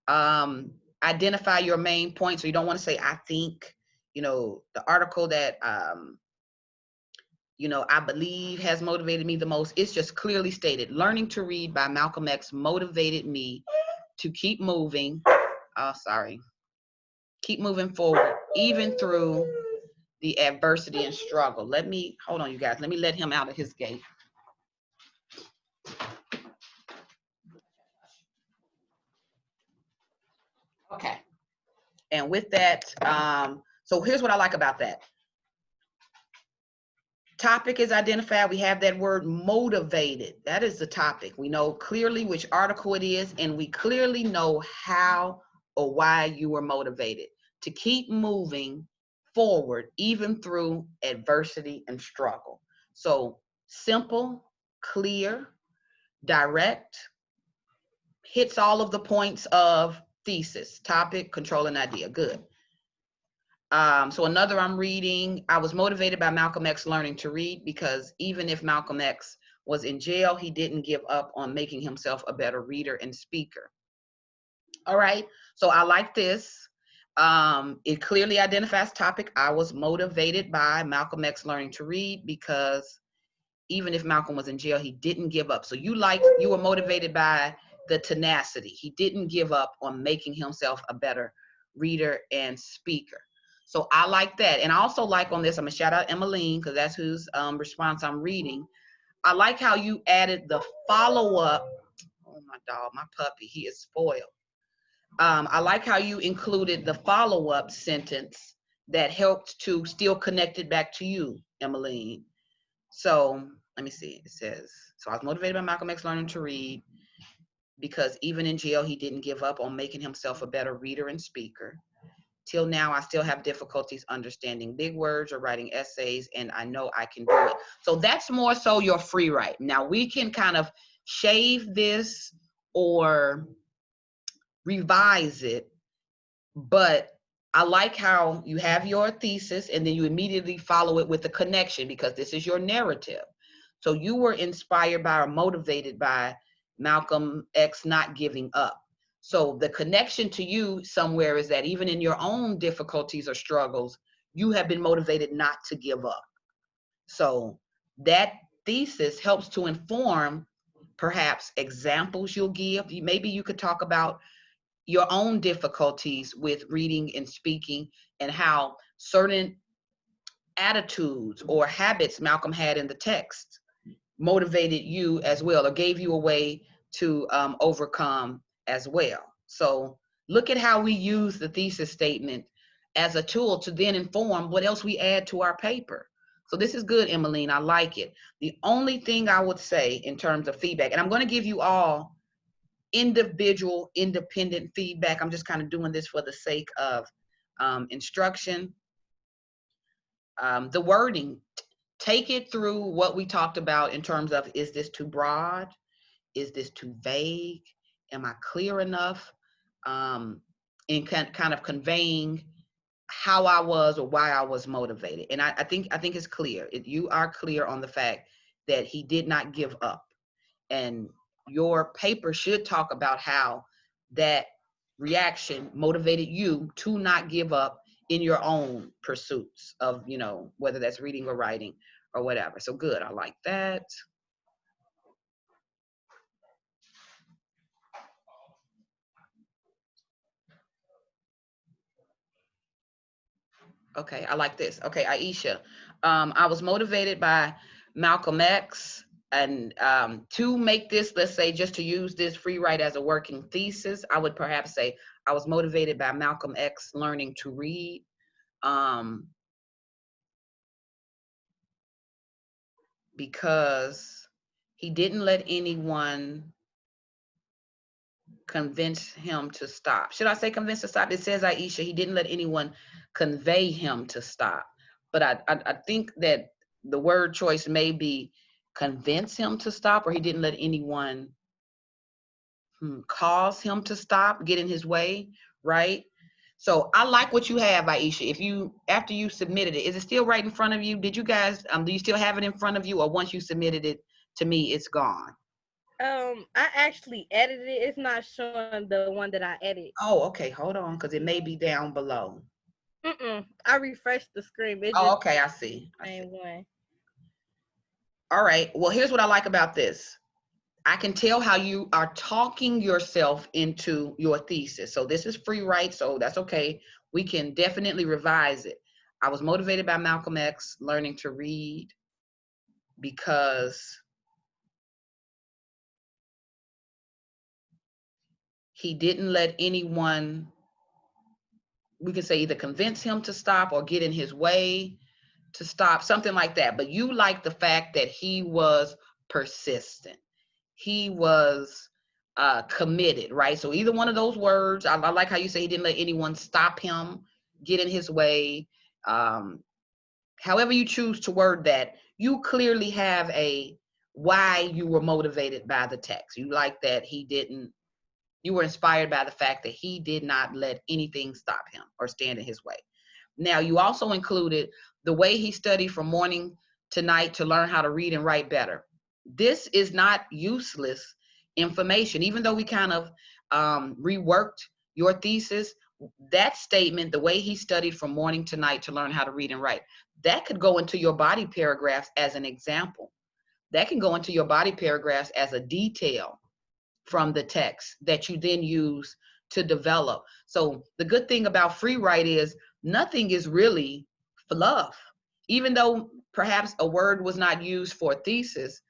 identify your main point. So you don't want to say, I think, you know, the article that, you know, I believe has motivated me the most, it's just clearly stated, Learning to Read by Malcolm X motivated me to keep moving. Oh, sorry. Keep moving forward, even through the adversity and struggle. Let me, hold on, you guys. Let me let him out of his gate. Okay. And with that, so here's what I like about that. Topic is identified. We have that word motivated. That is the topic. We know clearly which article it is, and we clearly know how or why you were motivated to keep moving forward, even through adversity and struggle. So simple, clear, direct, hits all of the points of thesis, topic, control, and idea. Good. So another I'm reading, I was motivated by Malcolm X Learning to Read, because even if Malcolm X was in jail, he didn't give up on making himself a better reader and speaker. All right, so I like this. It clearly identifies topic. I was motivated by Malcolm X Learning to Read, because even if Malcolm was in jail, he didn't give up. So you were motivated by the tenacity. He didn't give up on making himself a better reader and speaker. So I like that. And I also like on this, I'm gonna shout out Emmeline, because that's whose response I'm reading. I like how you added the follow-up. Oh, my dog, my puppy, he is spoiled. I like how you included the follow-up sentence that helped to still connect it back to you, Emmeline. So let me see, it says, so I was motivated by Malcolm X Learning to Read, because even in jail, he didn't give up on making himself a better reader and speaker. Till now, I still have difficulties understanding big words or writing essays, and I know I can do it. So that's more so your free write. Now we can kind of shave this or revise it, but I like how you have your thesis and then you immediately follow it with a connection, because this is your narrative. So you were inspired by or motivated by Malcolm X not giving up. So the connection to you somewhere is that even in your own difficulties or struggles, you have been motivated not to give up. So that thesis helps to inform perhaps examples you'll give. Maybe you could talk about your own difficulties with reading and speaking, and how certain attitudes or habits Malcolm had in the text motivated you as well, or gave you a way to overcome as well. So look at how we use the thesis statement as a tool to then inform what else we add to our paper. So this is good, Emmeline. I like it. The only thing I would say in terms of feedback, and I'm going to give you all individual, independent feedback. I'm just kind of doing this for the sake of instruction. The wording, take it through what we talked about in terms of, is this too broad? Is this too vague? Am I clear enough? In kind of conveying how I was or why I was motivated. And I think it's clear. You are clear on the fact that he did not give up. And your paper should talk about how that reaction motivated you to not give up in your own pursuits of, you know, whether that's reading or writing or whatever. So good, I like that. Okay, I like this. Okay, Aisha, I was motivated by Malcolm X, and to make this, let's say, just to use this free write as a working thesis, I would perhaps say I was motivated by Malcolm X Learning to Read. Because he didn't let anyone convince him to stop. Should I say convince to stop? It says, Aisha, he didn't let anyone convey him to stop. But I think that the word choice may be convince him to stop, or he didn't let anyone cause him to stop, get in his way, right? So I like what you have, Aisha. If you, after you submitted it, is it still right in front of you? Did you guys, do you still have it in front of you, or once you submitted it to me, it's gone? I actually edited it. It's not showing the one that I edited. Oh, okay, hold on, because it may be down below. I refreshed the screen. It Oh, just okay, I see. same one. All right. Well, here's what I like about this. I can tell how you are talking yourself into your thesis. So this is free write, so that's okay. We can definitely revise it. I was motivated by Malcolm X, learning to read because he didn't let anyone, we can say, either convince him to stop or get in his way to stop, something like that. But you like the fact that he was persistent. He was committed, right? So either one of those words, I like how you say he didn't let anyone stop him, get in his way. However you choose to word that, you clearly have a why you were motivated by the text. You like that he didn't, you were inspired by the fact that he did not let anything stop him or stand in his way. Now, you also included the way he studied from morning to night to learn how to read and write better. This is not useless information. Even though we kind of reworked your thesis, that statement, the way he studied from morning to night to learn how to read and write, that could go into your body paragraphs as an example. That can go into your body paragraphs as a detail from the text that you then use to develop. So the good thing about free write is nothing is really fluff. Even though perhaps a word was not used for a thesis,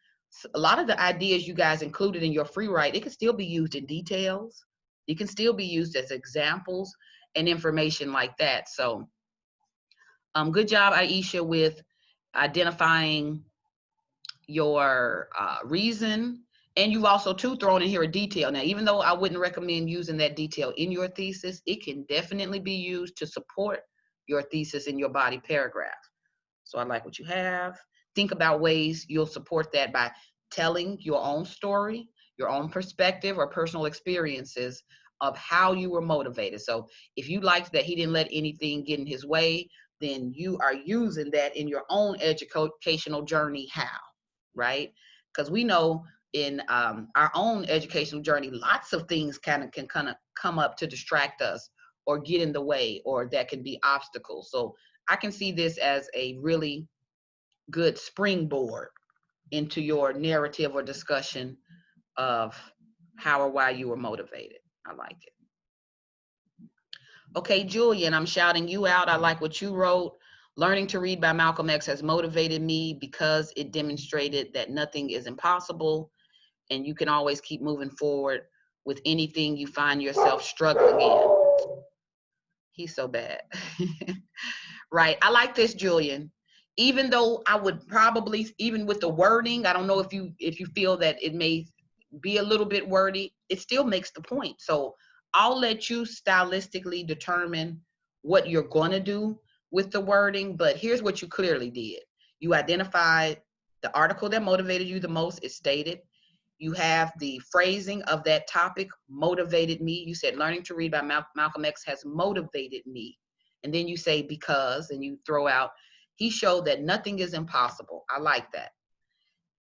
a lot of the ideas you guys included in your free write, it can still be used in details. It can still be used as examples and information like that. So good job, Aisha, with identifying your reason. And you've also too thrown in here a detail. Now, even though I wouldn't recommend using that detail in your thesis, it can definitely be used to support your thesis in your body paragraph. So I like what you have. Think about ways you'll support that by telling your own story, your own perspective or personal experiences of how you were motivated. So if you liked that he didn't let anything get in his way, then you are using that in your own educational journey. How? Right? Because we know in our own educational journey, lots of things can kind of come up to distract us or get in the way, or that can be obstacles. So I can see this as a really good springboard into your narrative or discussion of how or why you were motivated. I like it. Okay, Julian, I'm shouting you out. I like what you wrote. Learning to read by Malcolm X has motivated me because it demonstrated that nothing is impossible and you can always keep moving forward with anything you find yourself struggling in. He's so bad. Right. I like this, Julian. Even though I would probably, even with the wording, I don't know if you feel that it may be a little bit wordy, it still makes the point. So I'll let you stylistically determine what you're going to do with the wording, but here's what you clearly did. You identified the article that motivated you the most, is stated. You have the phrasing of that topic, motivated me. You said learning to read by Malcolm X has motivated me. And then you say because, and you throw out, he showed that nothing is impossible. I like that.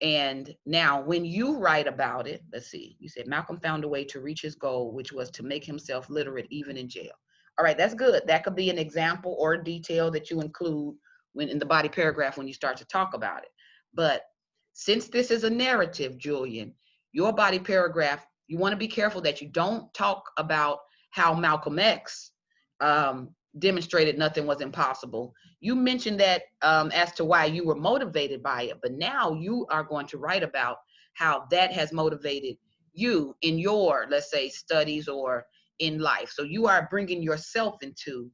And now when you write about it, let's see, you said Malcolm found a way to reach his goal, which was to make himself literate even in jail. All right, that's good. That could be an example or a detail that you include when in the body paragraph when you start to talk about it. But since this is a narrative, Julian, your body paragraph, you want to be careful that you don't talk about how Malcolm X demonstrated nothing was impossible. You mentioned that as to why you were motivated by it, but now you are going to write about how that has motivated you in your, let's say, studies or in life. So you are bringing yourself into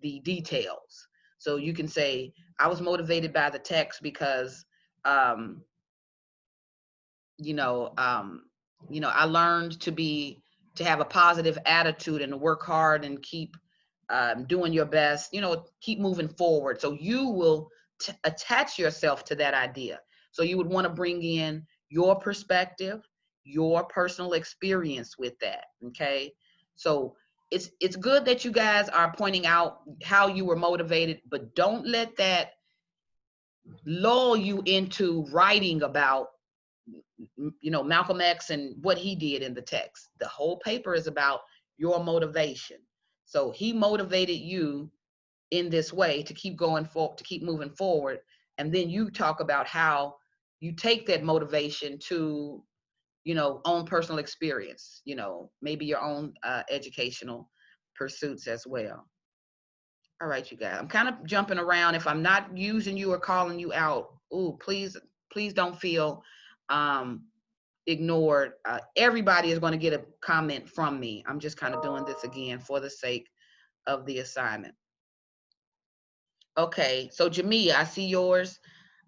the details. So you can say, I was motivated by the text because, I learned to have a positive attitude and to work hard and keep doing your best, keep moving forward. So you will attach yourself to that idea. So you would want to bring in your perspective, your personal experience with that. Okay. So it's good that you guys are pointing out how you were motivated, but don't let that lull you into writing about Malcolm X and what he did in the text. The whole paper is about your motivation. So he motivated you in this way to keep going forward, to keep moving forward. And then you talk about how you take that motivation to, you know, own personal experience, you know, maybe your own educational pursuits as well. All right, you guys, I'm kind of jumping around. If I'm not using you or calling you out, ooh, please don't feel ignored. Everybody is going to get a comment from me. I'm just kind of doing this again for the sake of the assignment. Okay, so Jamia, I see yours.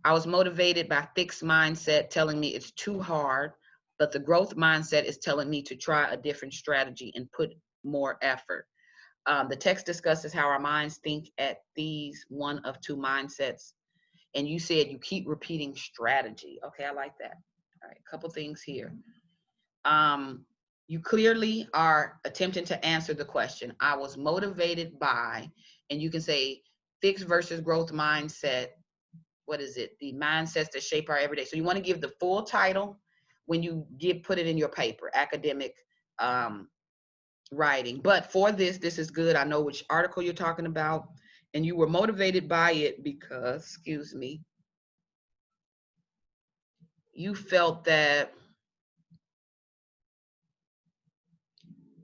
I was motivated by fixed mindset telling me it's too hard, but the growth mindset is telling me to try a different strategy and put more effort. The text discusses how our minds think at these one of two mindsets. And you said you keep repeating strategy. Okay, I like that. All right, a couple things here. You clearly are attempting to answer the question. I was motivated by, and you can say fixed versus growth mindset. What is it? The mindsets that shape our everyday. So you want to give the full title when you put it in your paper, academic writing. But for this is good. I know which article you're talking about, and you were motivated by it because, excuse me, you felt that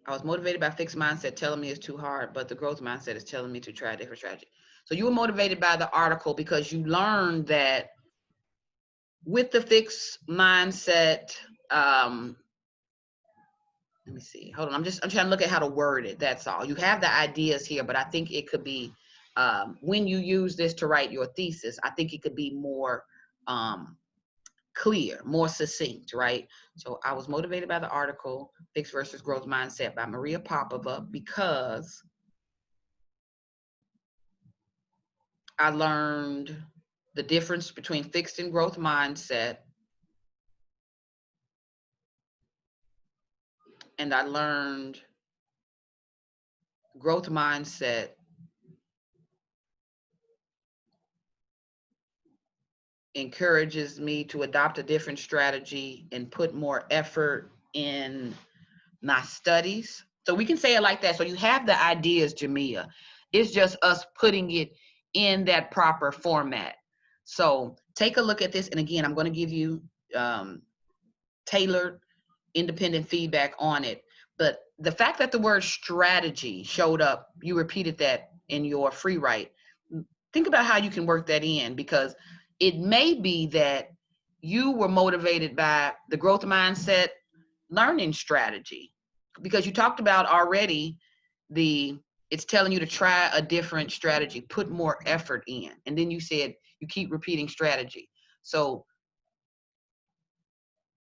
I was motivated by fixed mindset telling me it's too hard, but the growth mindset is telling me to try a different strategy. So you were motivated by the article because you learned that with the fixed mindset, let me see, hold on, I'm trying to look at how to word it, that's all. You have the ideas here, but I think it could be, when you use this to write your thesis, I think it could be more clear, more succinct, right? So I was motivated by the article, Fixed versus Growth Mindset by Maria Popova, because I learned the difference between fixed and growth mindset, and I learned growth mindset encourages me to adopt a different strategy and put more effort in my studies. So we can say it like that. So you have the ideas, Jamia. It's just us putting it in that proper format. So take a look at this. And again, I'm going to give you tailored independent feedback on it. But the fact that the word strategy showed up, you repeated that in your free write. Think about how you can work that in, because it may be that you were motivated by the growth mindset learning strategy, because you talked about already it's telling you to try a different strategy, put more effort in. And then you said you keep repeating strategy. So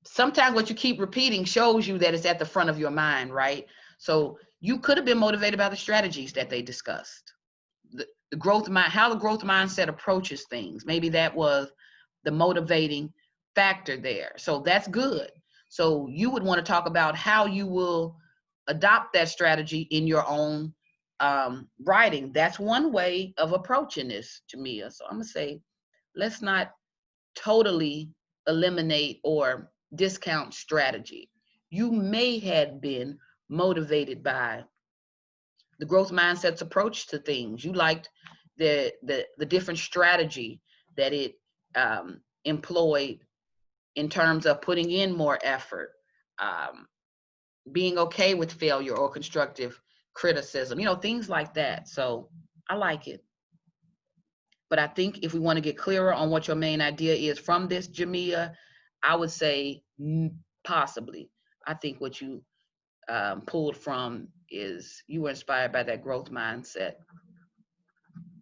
sometimes what you keep repeating shows you that it's at the front of your mind, right? So you could have been motivated by the strategies that they discussed. The growth mind, how the growth mindset approaches things. Maybe that was the motivating factor there. So that's good. So you would want to talk about how you will adopt that strategy in your own writing. That's one way of approaching this, Jamia. So I'm gonna say, let's not totally eliminate or discount strategy. You may have been motivated by the growth mindset's approach to things. You liked the different strategy that it employed in terms of putting in more effort, being okay with failure or constructive criticism, things like that. So I like it. But I think if we want to get clearer on what your main idea is from this, Jamia, I would say possibly. I think what you pulled from is you were inspired by that growth mindset.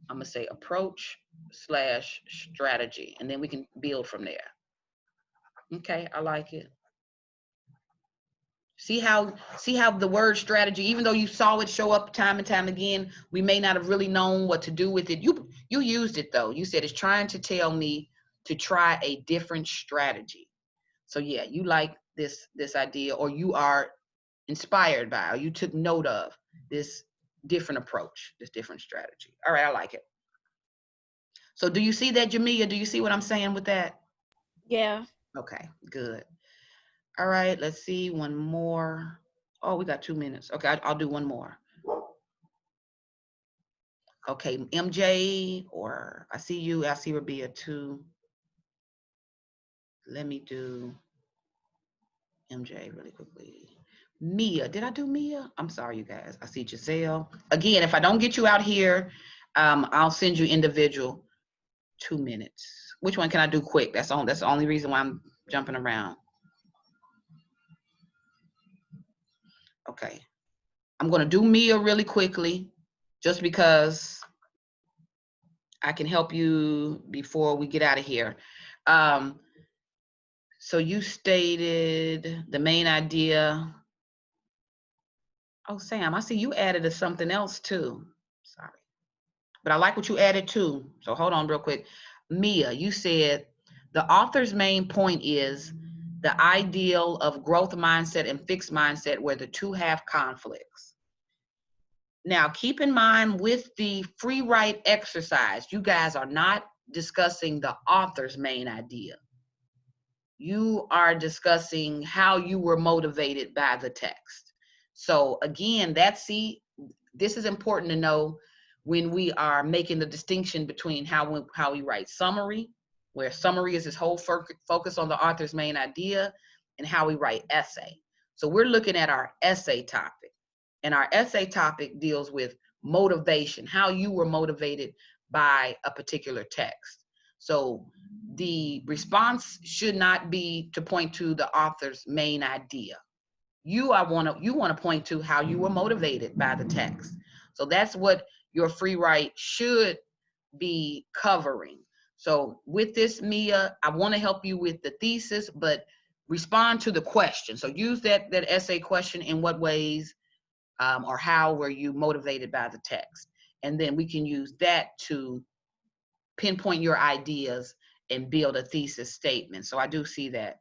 I'm going to say approach / strategy, and then we can build from there. Okay, I like it. See how the word strategy, even though you saw it show up time and time again, we may not have really known what to do with it. You used it though. You said it's trying to tell me to try a different strategy. So yeah, you like this idea, or you are inspired by, or you took note of this different approach, this different strategy. All right, I like it. So do you see that, Jamia? Do you see what I'm saying with that? Yeah. Okay, good. All right, let's see, one more. Oh, we got 2 minutes. Okay, I'll do one more. Okay, MJ, or I see you, I see Rabia too. Let me do MJ really quickly. Mia, did I do Mia? I'm sorry, you guys. I see Giselle. Again, if I don't get you out here, I'll send you individual 2 minutes. Which one can I do quick? That's the only reason why I'm jumping around. Okay. I'm going to do Mia really quickly, just because I can help you before we get out of here. So you stated the main idea. Oh, Sam, I see you added something else too. Sorry. But I like what you added too. So hold on real quick. Mia, you said the author's main point is the ideal of growth mindset and fixed mindset where the two have conflicts. Now, keep in mind with the free write exercise, you guys are not discussing the author's main idea. You are discussing how you were motivated by the text. So again, this is important to know when we are making the distinction between how we write summary, where summary is this whole focus on the author's main idea, and how we write essay. So we're looking at our essay topic, and our essay topic deals with motivation, how you were motivated by a particular text. So the response should not be to point to the author's main idea. You want to point to how you were motivated by the text. So that's what your free write should be covering. So with this, Mia, I want to help you with the thesis, but respond to the question. So use that essay question: in what ways or how were you motivated by the text? And then we can use that to pinpoint your ideas and build a thesis statement. So I do see that.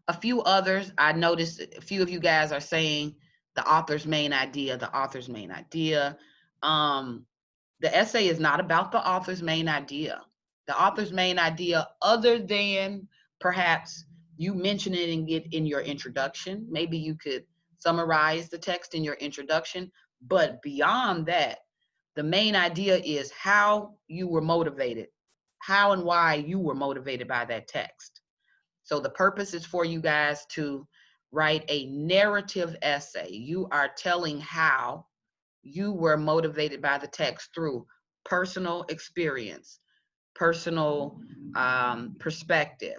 A few others, I noticed a few of you guys are saying the author's main idea, the author's main idea. The essay is not about the author's main idea. The author's main idea, other than perhaps you mentioning it in your introduction. Maybe you could summarize the text in your introduction, but beyond that, the main idea is how you were motivated, how and why you were motivated by that text. So the purpose is for you guys to write a narrative essay. You are telling how you were motivated by the text through personal experience, personal perspective,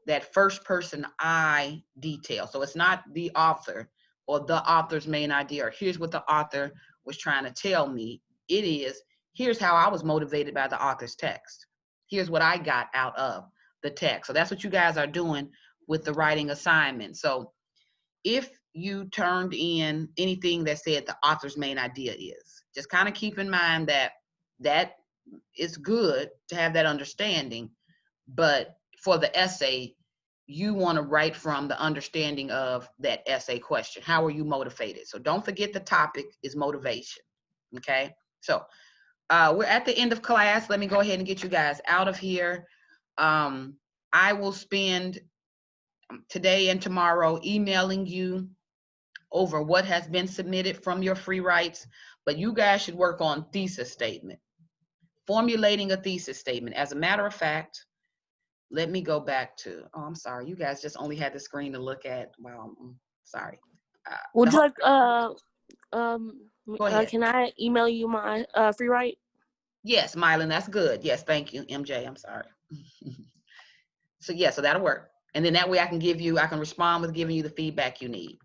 that first person I detail. So it's not the author or the author's main idea, or here's what the author was trying to tell me. It is, here's how I was motivated by the author's text. Here's what I got out of the text. So that's what you guys are doing with the writing assignment. So if you turned in anything that said the author's main idea is, just kind of keep in mind that it's good to have that understanding, but for the essay, you want to write from the understanding of that essay question. How are you motivated? So don't forget the topic is motivation, okay? So we're at the end of class. Let me go ahead and get you guys out of here. I will spend today and tomorrow emailing you over what has been submitted from your free writes, but you guys should work on thesis statement, formulating a thesis statement. As a matter of fact, let me go back to, I'm sorry, you guys just only had the screen to look at. Well, sorry. Would you like, Go ahead. can I email you my free write? Yes, Mylon, that's good. Yes, thank you, MJ, I'm sorry. So yeah, so that'll work. And then that way I can respond with giving you the feedback you need.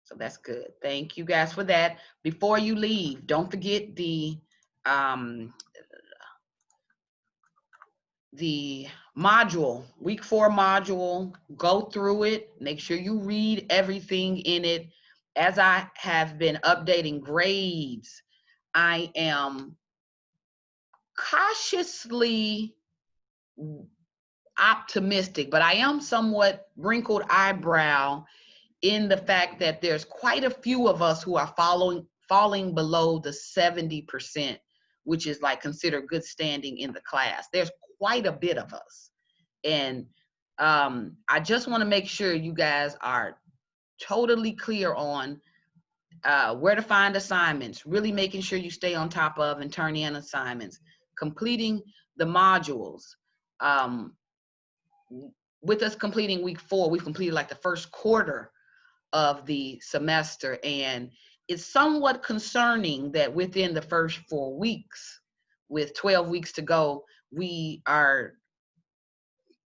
So that's good. Thank you guys for that. Before you leave, don't forget the module, week 4 module. Go through it. Make sure you read everything in it. As I have been updating grades, I am cautiously optimistic, but I am somewhat wrinkled eyebrow in the fact that there's quite a few of us who are falling below the 70%, which is like considered good standing in the class. There's quite a bit of us. And I just want to make sure you guys are totally clear on Where to find assignments, really making sure you stay on top of and turn in assignments, completing the modules. With us completing week 4, we've completed like the first quarter of the semester, and it's somewhat concerning that within the first 4 weeks, with 12 weeks to go, we are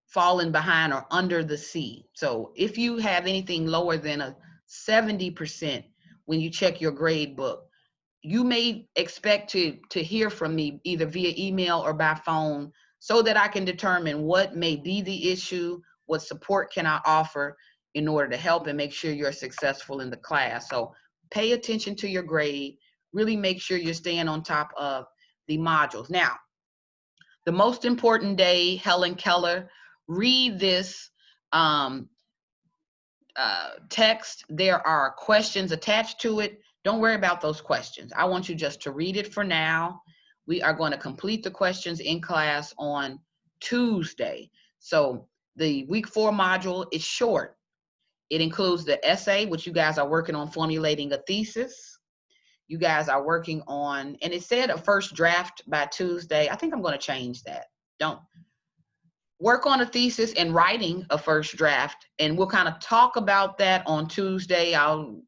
falling behind or under the C. So if you have anything lower than a 70% when you check your grade book, you may expect to hear from me either via email or by phone so that I can determine what may be the issue, what support can I offer in order to help and make sure you're successful in the class. So pay attention to your grade, really make sure you're staying on top of the modules. Now, the most important day, Helen Keller, read this text. There are questions attached to it. Don't worry about those questions. I want you just to read it for now. We are going to complete the questions in class on Tuesday. So the week 4 module is short. It includes the essay, which you guys are working on formulating a thesis. You guys are working on, and it said a first draft by Tuesday. I think I'm going to change that. Don't work on a thesis and writing a first draft, and we'll kind of talk about that on Tuesday. I'll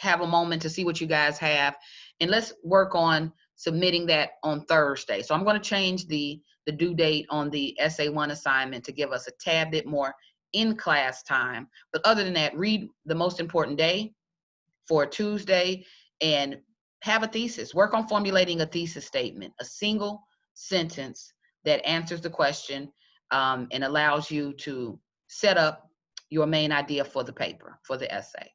have a moment to see what you guys have, and let's work on submitting that on Thursday. So I'm going to change the due date on the Essay 1 assignment to give us a tad bit more in-class time. But other than that, read the most important day for Tuesday and have a thesis. Work on formulating a thesis statement, a single sentence that answers the question and allows you to set up your main idea for the paper, for the essay.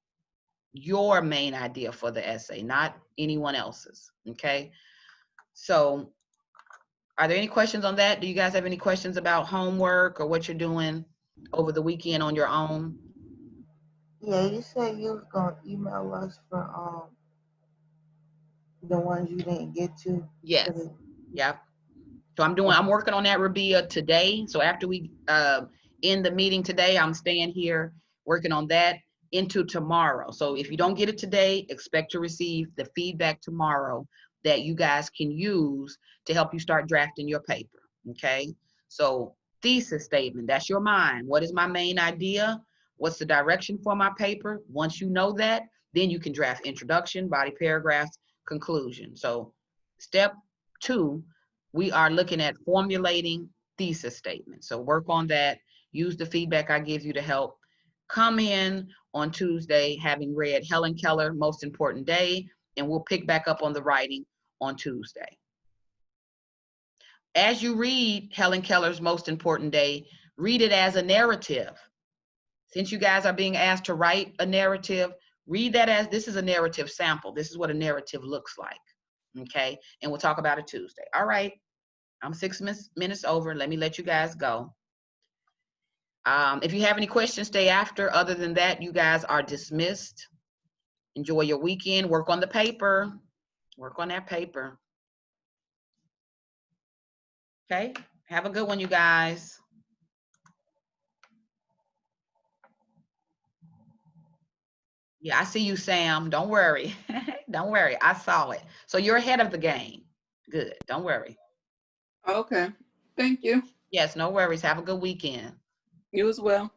Your main idea for the essay, not anyone else's, okay? So are there any questions on that? Do you guys have any questions about homework or what you're doing over the weekend on your own? Yeah, you said you was gonna email us for the ones you didn't get to. Yes. Yep. So I'm working on that, Rabia, today. So after we end the meeting today, I'm staying here working on that into tomorrow. So if you don't get it today, expect to receive the feedback tomorrow that you guys can use to help you start drafting your paper, okay? So thesis statement, that's your mind. What is my main idea? What's the direction for my paper? Once you know that, then you can draft introduction, body paragraphs, conclusion. So step 2, we are looking at formulating thesis statements. So work on that. Use the feedback I give you to help. Come in on Tuesday having read Helen Keller, Most Important Day, and we'll pick back up on the writing on Tuesday. As you read Helen Keller's Most Important Day, read it as a narrative. Since you guys are being asked to write a narrative, read that as this is a narrative sample. This is what a narrative looks like, okay? And we'll talk about it Tuesday. All right, I'm 6 minutes over. Let me let you guys go. If you have any questions, stay after. Other than that, you guys are dismissed. Enjoy your weekend. Work on the paper. Work on that paper. Okay? Have a good one, you guys. Yeah, I see you, Sam. Don't worry. Don't worry. I saw it. So you're ahead of the game. Good. Don't worry. Okay. Thank you. Yes, no worries. Have a good weekend. You as well.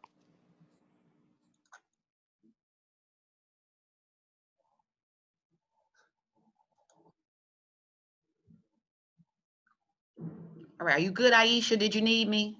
All right. Are you good, Aisha? Did you need me?